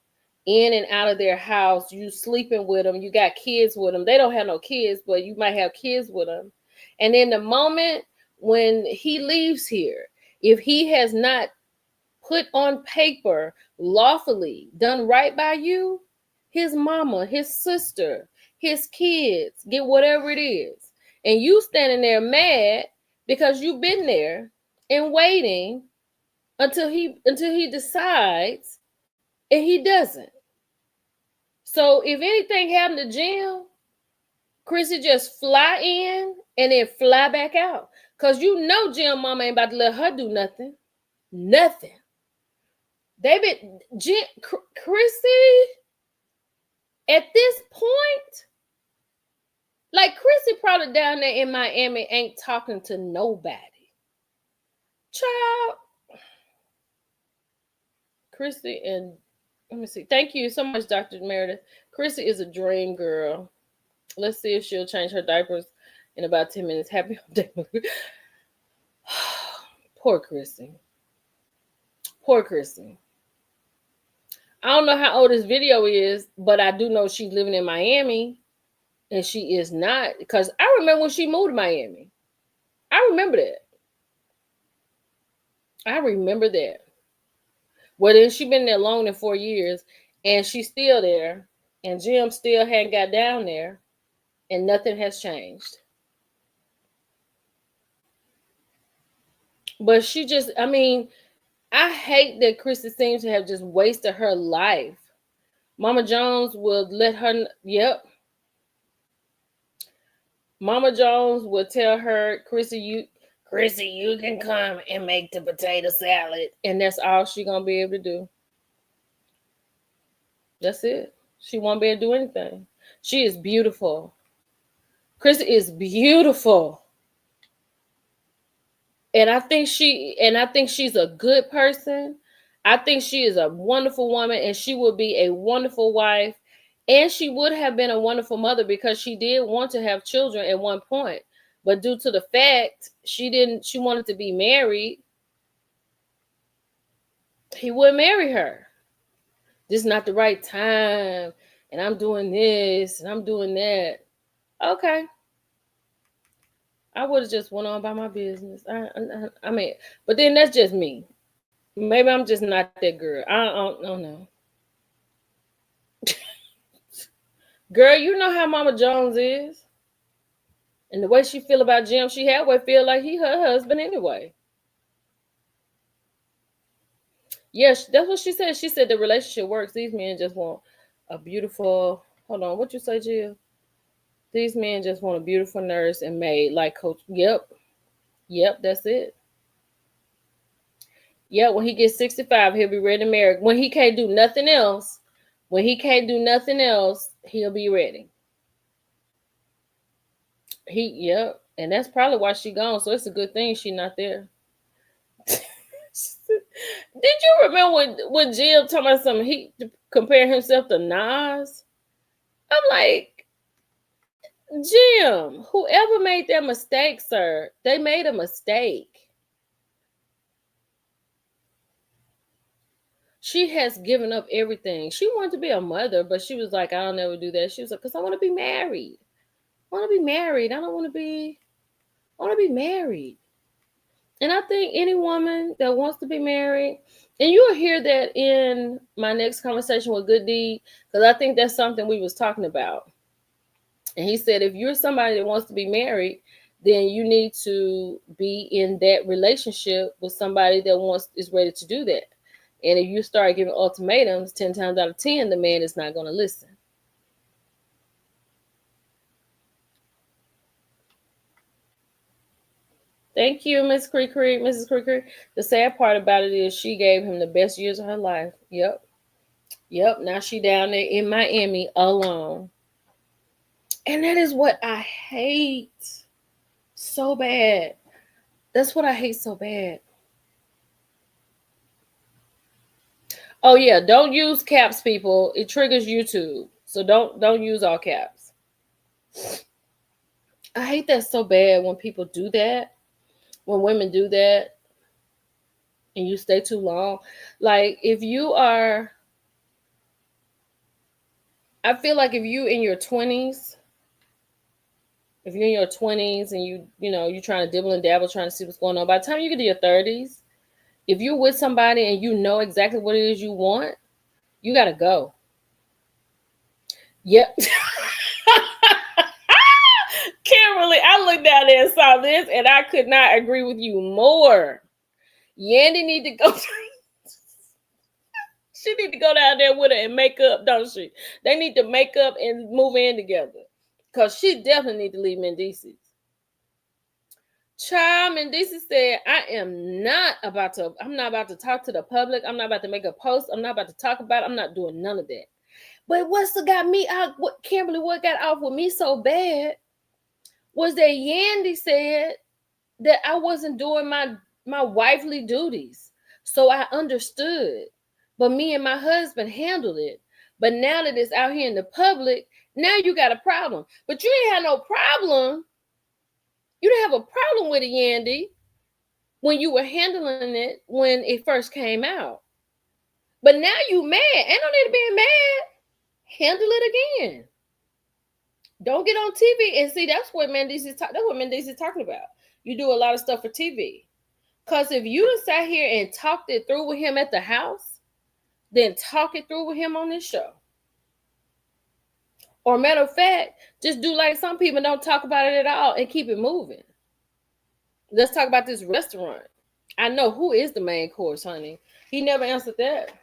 Speaker 1: in and out of their house, you sleeping with them, you got kids with them. They don't have no kids, but you might have kids with them. And in the moment when he leaves here, if he has not put on paper lawfully done right by you, his mama, his sister, his kids get whatever it is. And you standing there mad because you've been there and waiting until he decides, and he doesn't. So if anything happened to Jim, Chrissy just fly in and then fly back out. Because you know Jim mama ain't about to let her do nothing. Nothing. Chrissy, at this point, like Chrissy probably down there in Miami ain't talking to nobody. Child. Chrissy and let me see. Thank you so much, Dr. Meredith. Chrissy is a dream girl. Let's see if she'll change her diapers in about 10 minutes. Happy day. Poor Chrissy. Poor Chrissy. I don't know how old this video is, but I do know she's living in Miami, and she is not, because I remember when she moved to Miami. I remember that. Well, then she been there longer than 4 years, and she's still there, and Jim still hadn't got down there, and nothing has changed. But she just, I mean, I hate that Chrissy seems to have just wasted her life. Mama Jones would let her, yep. Mama Jones would tell her, Chrissy, you can come and make the potato salad. And that's all she gonna be able to do. That's it. She won't be able to do anything. She is beautiful. Chrissy is beautiful. And I think she's a good person. I think she is a wonderful woman, and she would be a wonderful wife. And she would have been a wonderful mother, because she did want to have children at one point. But due to the fact she wanted to be married, he wouldn't marry her. This is not the right time, and I'm doing this, and I'm doing that. Okay. I would have just went on by my business. I mean, but then that's just me. Maybe I'm just not that girl. I don't know. Girl, you know how Mama Jones is. And the way she feel about Jim, she halfway feel like he her husband anyway. Yes, that's what she said. She said the relationship works. These men just want a beautiful, hold on, what you say, Jill? These men just want a beautiful nurse and maid like Coach. Yep, that's it. Yeah, when he gets 65, he'll be ready to marry. When he can't do nothing else, he'll be ready. And that's probably why she gone. So it's a good thing she not there. Did you remember when Jim talking about something? He comparing himself to Nas. I'm like, Jim, whoever made that mistake, sir, they made a mistake. She has given up everything. She wanted to be a mother, but she was like, I'll never do that. She was like, because I want to be married. I want to be married. I want to be married. And I think any woman that wants to be married, and you'll hear that in my next conversation with Good Deed, because I think that's something we was talking about. And he said, if you're somebody that wants to be married, then you need to be in that relationship with somebody that is ready to do that. And if you start giving ultimatums, 10 times out of 10, the man is not going to listen. Thank you, Mrs. Creek. The sad part about it is she gave him the best years of her life. Yep. Now she down there in Miami alone. And that is what I hate so bad. That's what I hate so bad. Oh yeah, don't use caps, people. It triggers YouTube. So don't use all caps. I hate that so bad when people do that. When women do that and you stay too long. Like I feel like if you're in your 20s, and you're trying to dibble and dabble, trying to see what's going on, by the time you get to your 30s, if you're with somebody and you know exactly what it is you want, you got to go. Yep. Kimberly, I looked down there and saw this, and I could not agree with you more. Yandy need to go. She need to go down there with her and make up, don't she? They need to make up and move in together, because she definitely need to leave Mendices. Child, Mendici said, I'm not about to talk to the public. I'm not about to make a post. I'm not about to talk about it. I'm not doing none of that. But what got me out, what got off with me so bad was that Yandy said that I wasn't doing my wifely duties. So I understood. But me and my husband handled it. But now that it's out here in the public, now you got a problem. But you ain't had no problem. You didn't have a problem with it, Yandy, when you were handling it when it first came out. But now you mad. Ain't no need to be mad. Handle it again. Don't get on TV and see. That's what Mendici is talking about. You do a lot of stuff for TV. Because if you just sat here and talked it through with him at the house, then talk it through with him on this show. Or matter of fact, just do like some people, don't talk about it at all and keep it moving. Let's talk about this restaurant. I know who is the main course, honey. He never answered that.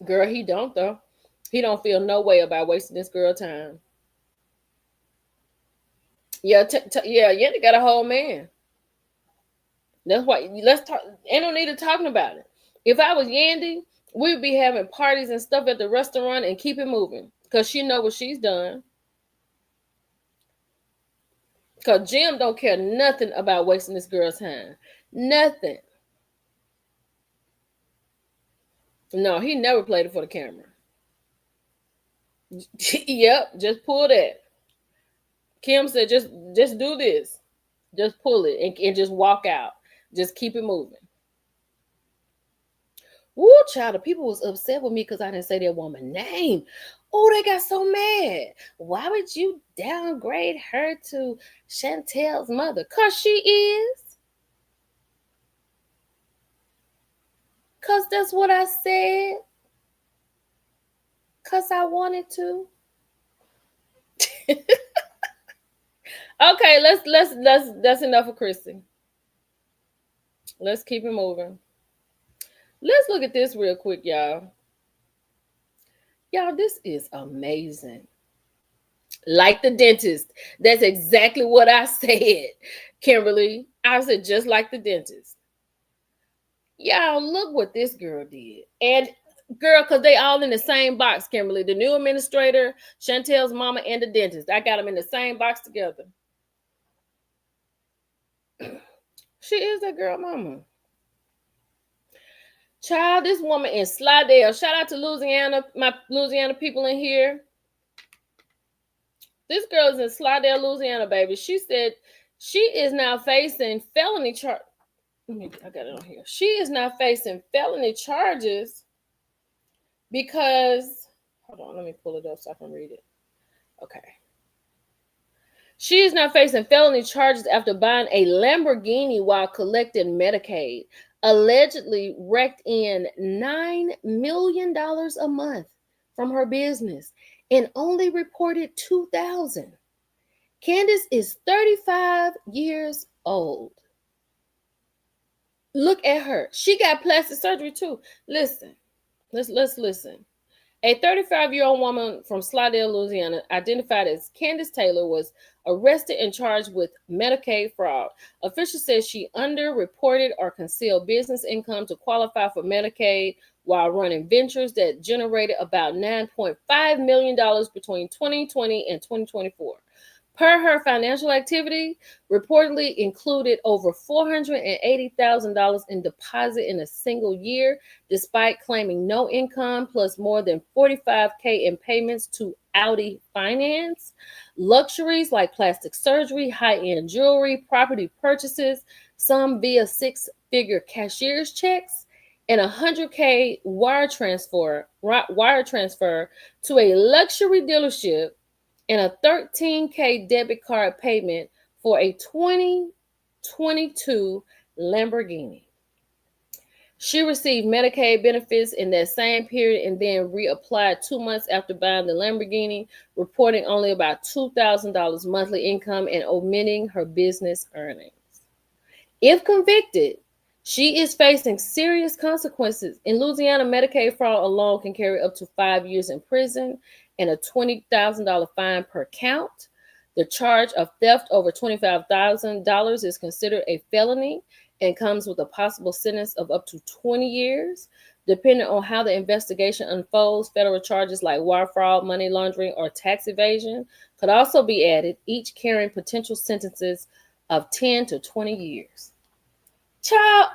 Speaker 1: Girl, he don't though. He don't feel no way about wasting this girl time. Yeah, Yandy got a whole man. That's why let's talk. Ain't no need of talking about it. If I was Yandy, we'd be having parties and stuff at the restaurant and keep it moving because she know what she's done. Because Jim don't care nothing about wasting this girl's time. Nothing. No, he never played it for the camera. Yep, just pull that. Kim said, just do this. Just pull it and just walk out. Just keep it moving. Woo, child, the people was upset with me because I didn't say that woman's name. Oh, they got so mad. Why would you downgrade her to Chantel's mother? Because she is. Because that's what I said. Because I wanted to. Okay, that's enough of Chrissy. Let's keep it moving. Let's look at this real quick, y'all. Y'all, this is amazing. Like the dentist. That's exactly what I said, Kimberly. I said just like the dentist. Y'all, look what this girl did. And girl, because they all in the same box, Kimberly. The new administrator, Chantel's mama, and the dentist. I got them in the same box together. She is that girl mama. Child, this woman in Slidell. Shout out to Louisiana, my Louisiana people in here. This girl is in Slidell, Louisiana, baby. She said she is now facing felony charge. I got it on here. She is now facing felony charges because, hold on, let me pull it up so I can read it. Okay. She is now facing felony charges after buying a Lamborghini while collecting Medicaid. Allegedly raked in $9 million a month from her business and only reported $2,000. Candace is 35 years old. Look at her. She got plastic surgery too. Listen, let's listen. A 35-year-old woman from Slidell, Louisiana, identified as Candace Taylor, was arrested and charged with Medicaid fraud. Officials said she underreported or concealed business income to qualify for Medicaid while running ventures that generated about $9.5 million between 2020 and 2024. Per her financial activity, reportedly included over $480,000 in deposit in a single year, despite claiming no income, plus more than $45,000 in payments to Audi Finance. Luxuries like plastic surgery, high-end jewelry, property purchases, some via six-figure cashier's checks, and $100,000 wire transfer to a luxury dealership, and a $13,000 debit card payment for a 2022 Lamborghini. She received Medicaid benefits in that same period and then reapplied 2 months after buying the Lamborghini, reporting only about $2,000 monthly income and omitting her business earnings. If convicted, she is facing serious consequences. In Louisiana, Medicaid fraud alone can carry up to 5 years in prison and a $20,000 fine per count. The charge of theft over $25,000 is considered a felony and comes with a possible sentence of up to 20 years. Depending on how the investigation unfolds, federal charges like wire fraud, money laundering, or tax evasion could also be added, each carrying potential sentences of 10 to 20 years. Child,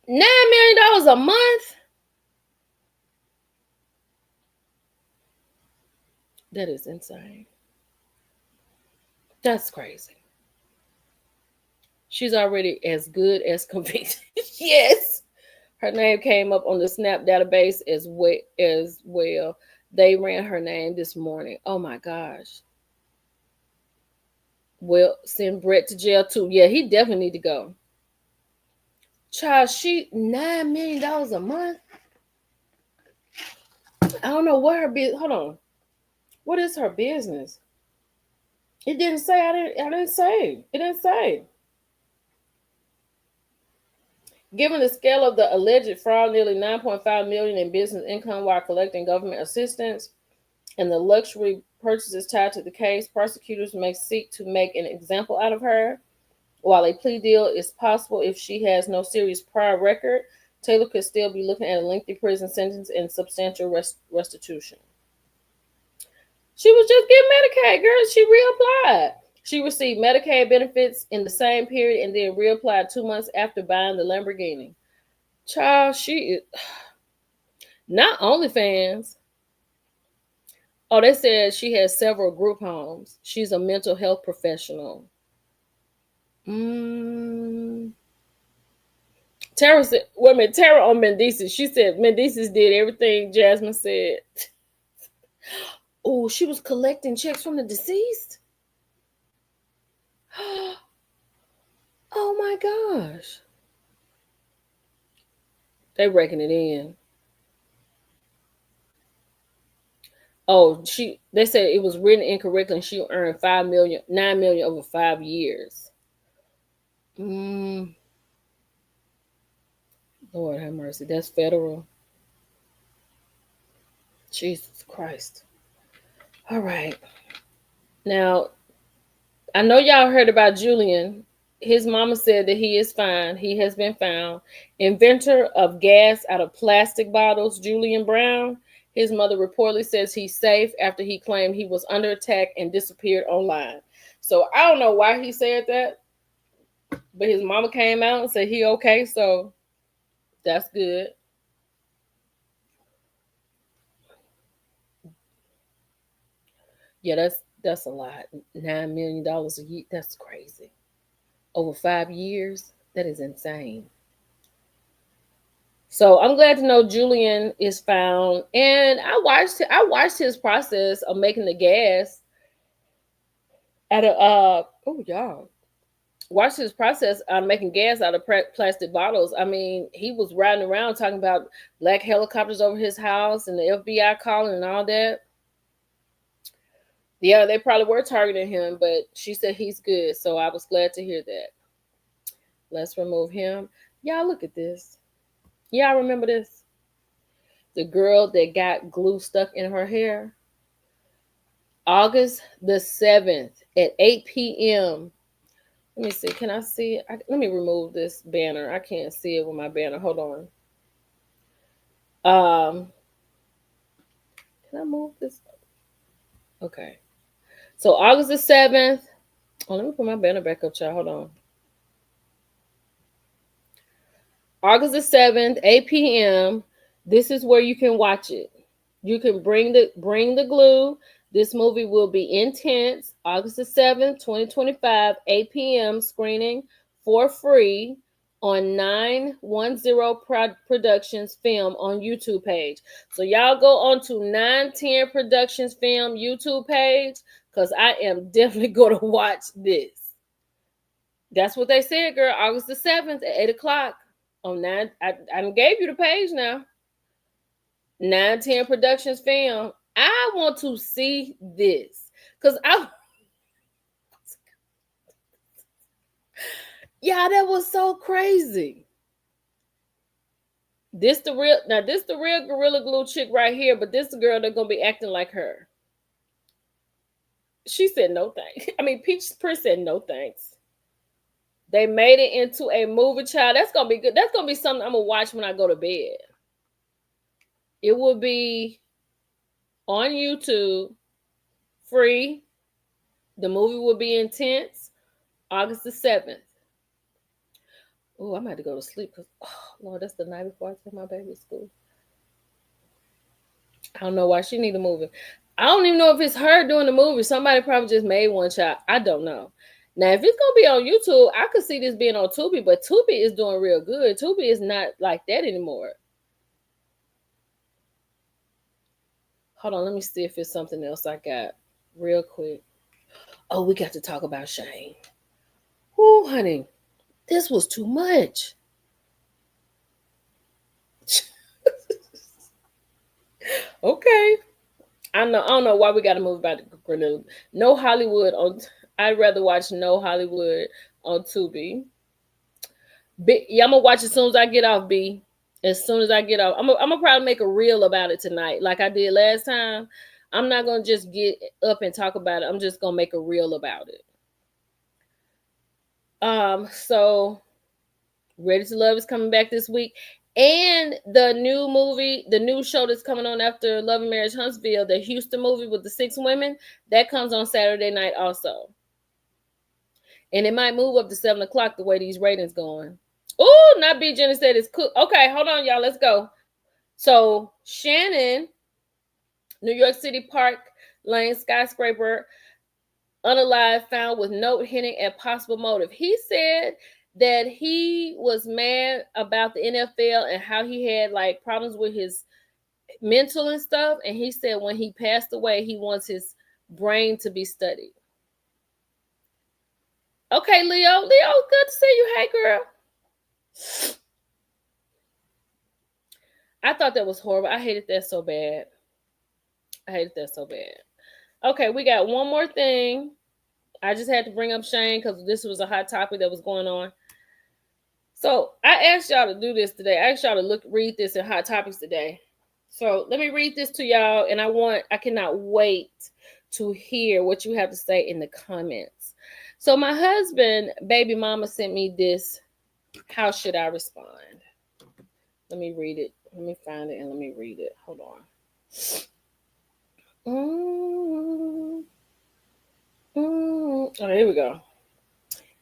Speaker 1: $9 million a month? That is insane. That's crazy. She's already as good as convicted. Yes. Her name came up on the SNAP database as well. They ran her name this morning. Oh my gosh. Well, send Brett to jail too. Yeah, he definitely need to go. Child, she $9 million a month. I don't know what her business. Hold on. What is her business? It didn't say. I didn't say. It didn't say. Given the scale of the alleged fraud, nearly $9.5 million in business income while collecting government assistance, and the luxury purchases tied to the case, prosecutors may seek to make an example out of her. While a plea deal is possible if she has no serious prior record, Taylor could still be looking at a lengthy prison sentence and substantial restitution. She was just getting Medicaid, girl. She reapplied. She received Medicaid benefits in the same period and then reapplied 2 months after buying the Lamborghini. Child, she is not OnlyFans. Oh, they said she has several group homes. She's a mental health professional. Tara said, wait a minute, Tara on Mendices. She said Mendices did everything Jasmine said. Oh, she was collecting checks from the deceased? Oh my gosh. They raking it in. Oh, they said it was written incorrectly and she earned $9 million over 5 years. Lord have mercy. That's federal. Jesus Christ. All right. Now, I know y'all heard about Julian. His mama said that he is fine. He has been found. Inventor of gas out of plastic bottles, Julian Brown. His mother reportedly says he's safe after he claimed he was under attack and disappeared online. So I don't know why he said that, but his mama came out and said he okay. So that's good. Yeah, that's a lot. $9 million a year. That's crazy. Over 5 years. That is insane. So I'm glad to know Julian is found, and I watched his process of making the gas out of watched his process of making gas out of plastic bottles. I mean, he was riding around talking about black helicopters over his house and the FBI calling and all that. Yeah, they probably were targeting him, but she said he's good, so I was glad to hear that. Let's remove him. Y'all look at this. Y'all remember this? The girl that got glue stuck in her hair. August the 7th at 8 p.m. Let me see. Can I see it? Let me remove this banner. I can't see it with my banner. Hold on. Can I move this? Okay. So August the 7th. Oh, let me put my banner back up, y'all. Hold on. August the 7th, 8 p.m. This is where you can watch it. You can bring the glue. This movie will be intense. August the 7th, 2025, 8 p.m. screening for free on 910 Productions Film on YouTube page. So y'all go on to 910 Productions Film YouTube page because I am definitely going to watch this. That's what they said, girl. August the 7th at 8 o'clock on 9. I gave you the page now. 910 Productions Film. I want to see this because that was so crazy. This the real Gorilla Glue chick right here, but this the girl that's gonna be acting like her. She said no thanks. I mean, Peach Prince said no thanks. They made it into a movie, child. That's gonna be good. That's gonna be something I'm gonna watch when I go to bed. It will be on YouTube, free. The movie will be intense. August the 7th. Oh, I'm about to go to sleep because, oh, Lord, that's the night before I take my baby to school. I don't know why she need a movie. I don't even know if it's her doing the movie. Somebody probably just made one, child. I don't know. Now, if it's gonna be on YouTube, I could see this being on Tubi, but Tubi is doing real good. Tubi is not like that anymore. Hold on, let me see if it's something else I got real quick. Oh, we got to talk about Shane. Oh, honey, this was too much. Okay. I don't know why we got to move about Grenada. No Hollywood on. I'd rather watch No Hollywood on Tubi. Yeah, I'm gonna watch as soon as I get off. B. As soon as I get off, I'm gonna probably make a reel about it tonight, like I did last time. I'm not gonna just get up and talk about it. I'm just gonna make a reel about it. So Ready to Love is coming back this week. And the new movie, the new show that's coming on after Love and Marriage Huntsville, the Houston movie with the 6 women, that comes on Saturday night also. And it might move up to 7 o'clock the way these ratings going. Oh, not B. Jenny said it's cool. Okay, hold on, y'all. Let's go. So Shannon, New York City Park Lane skyscraper, unalive, found with note hinting at possible motive. He said that he was mad about the NFL and how he had like problems with his mental and stuff. And he said when he passed away, he wants his brain to be studied. Okay, Leo. Leo, good to see you. Hey, girl. I thought that was horrible. I hated that so bad. Okay, we got one more thing. I just had to bring up Shane because this was a hot topic that was going on. So I asked y'all to do this today. I asked y'all to read this in Hot Topics today. So let me read this to y'all, and I cannot wait to hear what you have to say in the comments. So my husband, baby mama, sent me this. How should I respond? Let me read it. Let me find it and let me read it. Hold on. Oh, here we go.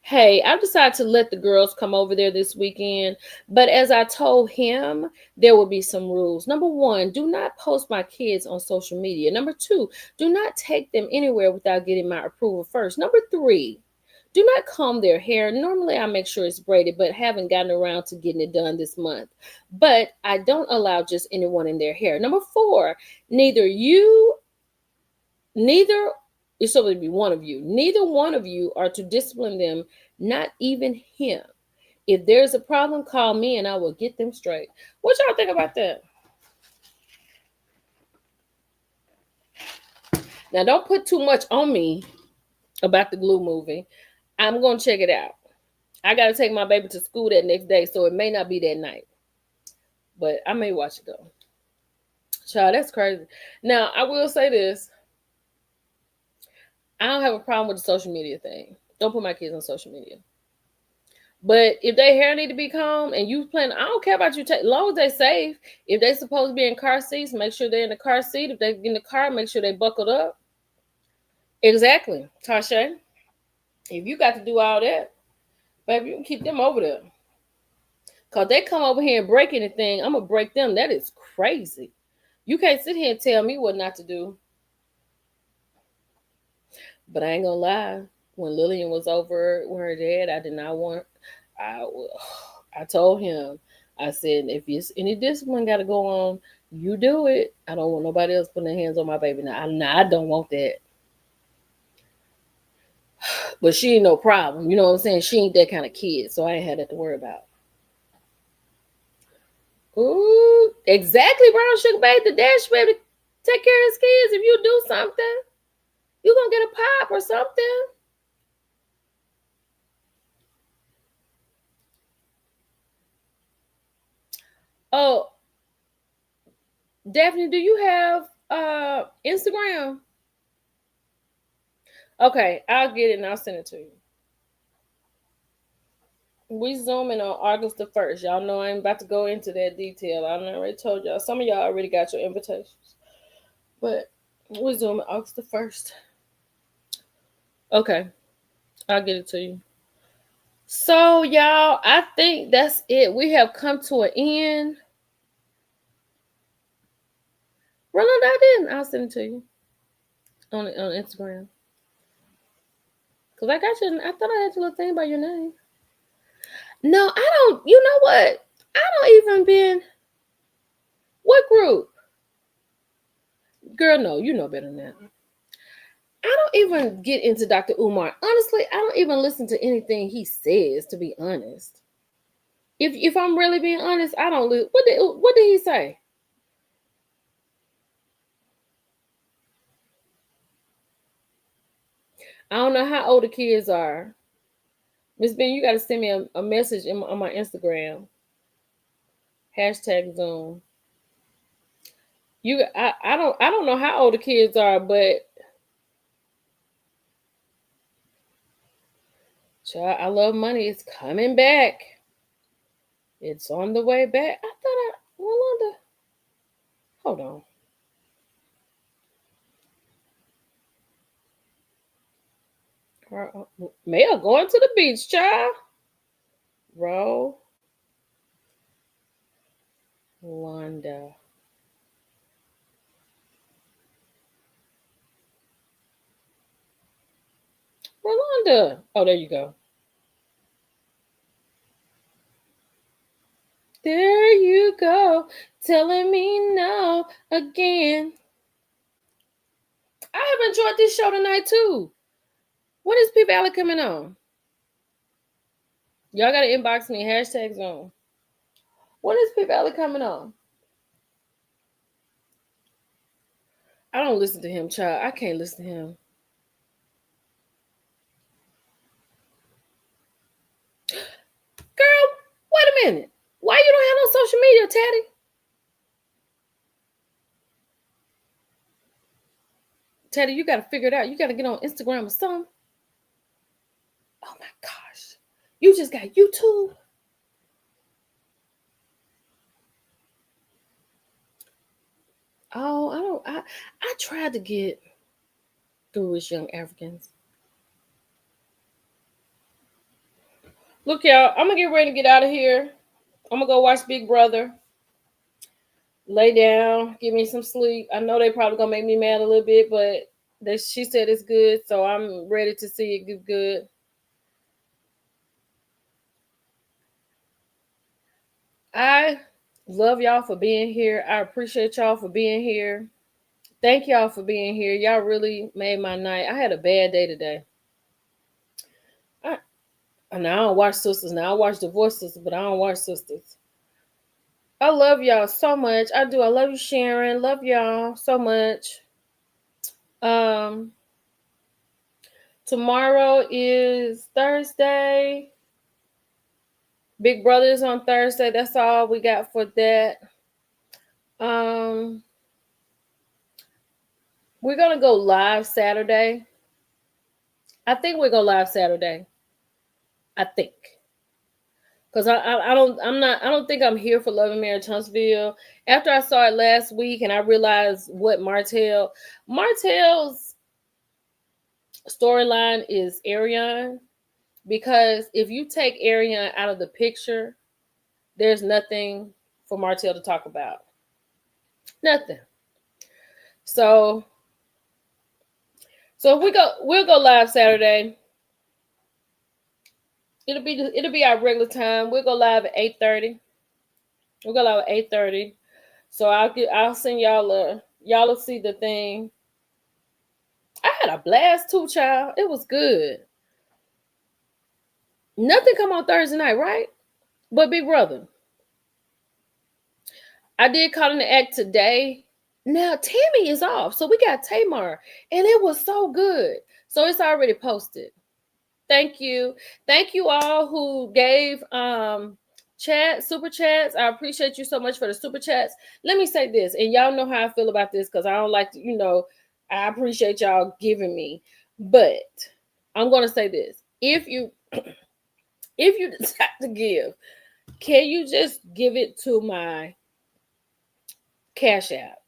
Speaker 1: Hey, I've decided to let the girls come over there this weekend, but as I told him, there will be some rules. Number 1, do not post my kids on social media. Number 2, do not take them anywhere without getting my approval first. Number 3, do not comb their hair. Normally, I make sure it's braided, but haven't gotten around to getting it done this month. But I don't allow just anyone in their hair. Number 4, it's supposed to be one of you. Neither one of you are to discipline them, not even him. If there's a problem, call me and I will get them straight. What y'all think about that? Now, don't put too much on me about the Glue movie. I'm going to check it out. I got to take my baby to school that next day, so it may not be that night. But I may watch it, though. Child, that's crazy. Now, I will say this. I don't have a problem with the social media thing. Don't put my kids on social media. But if their hair need to be combed and you plan, I don't care about you. As long as they're safe. If they're supposed to be in car seats, make sure they're in the car seat. If they're in the car, make sure they buckled up. Exactly, Tasha. If you got to do all that, baby, you can keep them over there. Because they come over here and break anything, I'm going to break them. That is crazy. You can't sit here and tell me what not to do. But I ain't going to lie. When Lillian was over with her dad, I did not want... I told him, I said, if it's any discipline got to go on, you do it. I don't want nobody else putting their hands on my baby. Now, I don't want that. But she ain't no problem. You know what I'm saying? She ain't that kind of kid, so I ain't had that to worry about. Ooh, exactly, Brown Sugar Baby. The dad should be able to take care of his kids. If you do something, you're going to get a pop or something. Oh, Daphne, do you have Instagram? Okay, I'll get it and I'll send it to you. We zooming on August the 1st. Y'all know I ain't about to go into that detail. I already told y'all. Some of y'all already got your invitations. But we zooming August the 1st. Okay, I'll get it to you. So, y'all, I think that's it. We have come to an end. Roland, I didn't. I'll send it to you on Instagram. Because I got you. I thought I had your little thing by your name. No, I don't. You know what? I don't even been. What group? Girl, no, you know better than that. I don't even get into Dr. Umar. Honestly, I don't even listen to anything he says, to be honest. If I'm really being honest, I don't listen. What did he say? I don't know how old the kids are. Miss Ben, you got to send me a message on my Instagram. #Zoom. I don't know how old the kids are, but child, I love money. It's coming back. It's on the way back. Wanda, hold on. Maya going to the beach, child. Roll. Wanda. Rolanda. Oh, there you go. There you go. Telling me no again. I have enjoyed this show tonight too. When is P Valley coming on? Y'all gotta inbox me. #Zone. When is P Valley coming on? I don't listen to him, child. I can't listen to him. Girl, wait a minute. Why you don't have no social media, Teddy? Teddy, you gotta figure it out. You gotta get on Instagram or something. Oh my gosh. You just got YouTube? Oh, I tried to get through with Young Africans. Look, y'all, I'm gonna get ready to get out of here. I'm gonna go watch Big Brother. Lay down, give me some sleep. I know they probably gonna make me mad a little bit, but she said it's good, so I'm ready to see it get good. I love y'all for being here. I appreciate y'all for being here. Thank y'all for being here. Y'all really made my night. I had a bad day today. And I don't watch Sisters. Now I watch Divorce Sisters, but I don't watch Sisters. I love y'all so much. I do. I love you, Sharon. Love y'all so much. Tomorrow is Thursday. Big Brother is on Thursday. That's all we got for that. We're gonna go live Saturday. I think we're going live Saturday. I think. Because I don't think I'm here for Love and Marriage Huntsville. After I saw it last week and I realized what Martell's storyline is Ariane. Because if you take Ariane out of the picture, there's nothing for Martell to talk about. Nothing. So we'll go live Saturday. It'll be our regular time. We'll go live at 8:30. We'll go live at 8:30. So I'll send y'all will see the thing. I had a blast too, child. It was good. Nothing come on Thursday night, right? But Big Brother. I did Caught in the Act today. Now Tammy is off, so we got Tamar, and it was so good. So it's already posted. Thank you all who gave super chats. I appreciate you so much for the super chats. Let me say this, and y'all know how I feel about this because I don't like to, I appreciate y'all giving me. But I'm going to say this. If you decide to give, can you just give it to my Cash App?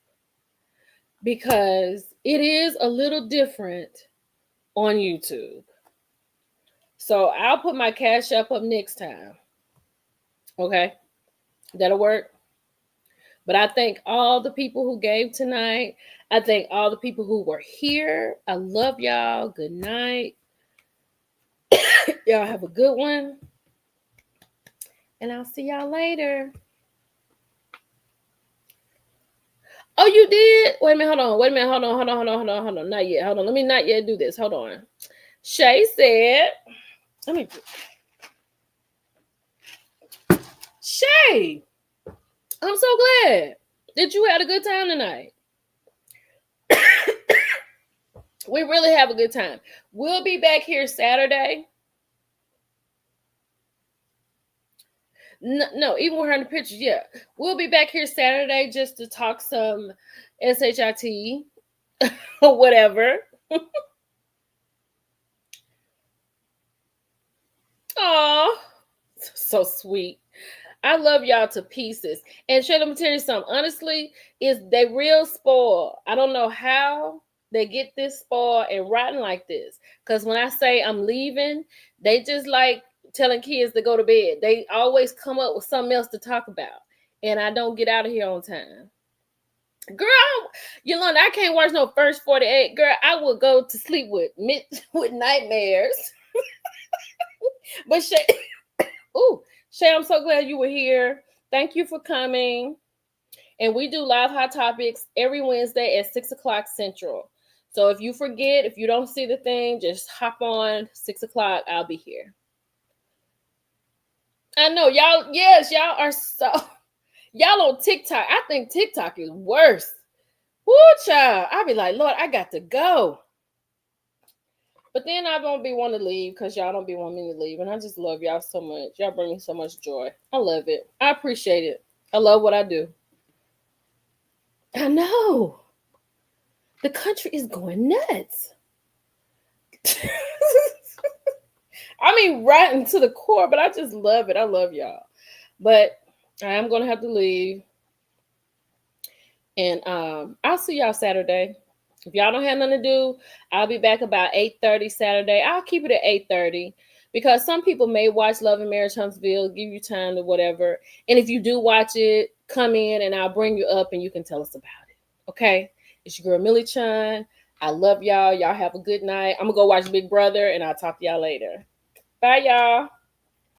Speaker 1: Because it is a little different on YouTube. So I'll put my Cash App up next time. Okay? That'll work. But I thank all the people who gave tonight. I thank all the people who were here. I love y'all. Good night. Y'all have a good one. And I'll see y'all later. Oh, you did? Wait a minute, hold on. Wait a minute, hold on. Not yet. Hold on. Let me not yet do this. Hold on. Shay said, let me. Shay, I'm so glad that you had a good time tonight. We really have a good time. We'll be back here Saturday. No, even with her in the pictures, yeah. We'll be back here Saturday just to talk some SHIT or whatever. Aw, so sweet. I love y'all to pieces. And Shay, let me tell you something. Honestly, they real spoiled. I don't know how they get this spoiled and rotten like this. Because when I say I'm leaving, they just like telling kids to go to bed. They always come up with something else to talk about. And I don't get out of here on time. Girl, Yolanda, I can't watch no First 48. Girl, I will go to sleep with nightmares. But Shay, Shay, I'm so glad you were here. Thank you for coming. And we do live hot topics every Wednesday at 6 o'clock Central. So if you forget, if you don't see the thing, just hop on 6 o'clock. I'll be here. I know y'all. Yes, y'all are so. Y'all on TikTok. I think TikTok is worse. Woo, child. I'll be like, Lord, I got to go. But then I won't be wanting to leave because y'all don't be wanting me to leave. And I just love y'all so much. Y'all bring me so much joy. I love it. I appreciate it. I love what I do. I know. The country is going nuts. I mean, right into the core, but I just love it. I love y'all. But I am going to have to leave. And I'll see y'all Saturday. If y'all don't have nothing to do, I'll be back about 8:30 Saturday. I'll keep it at 8:30 because some people may watch Love and Marriage Huntsville, give you time to whatever. And if you do watch it, come in and I'll bring you up and you can tell us about it. Okay? It's your girl, Millie Chun. I love y'all. Y'all have a good night. I'm going to go watch Big Brother and I'll talk to y'all later. Bye, y'all.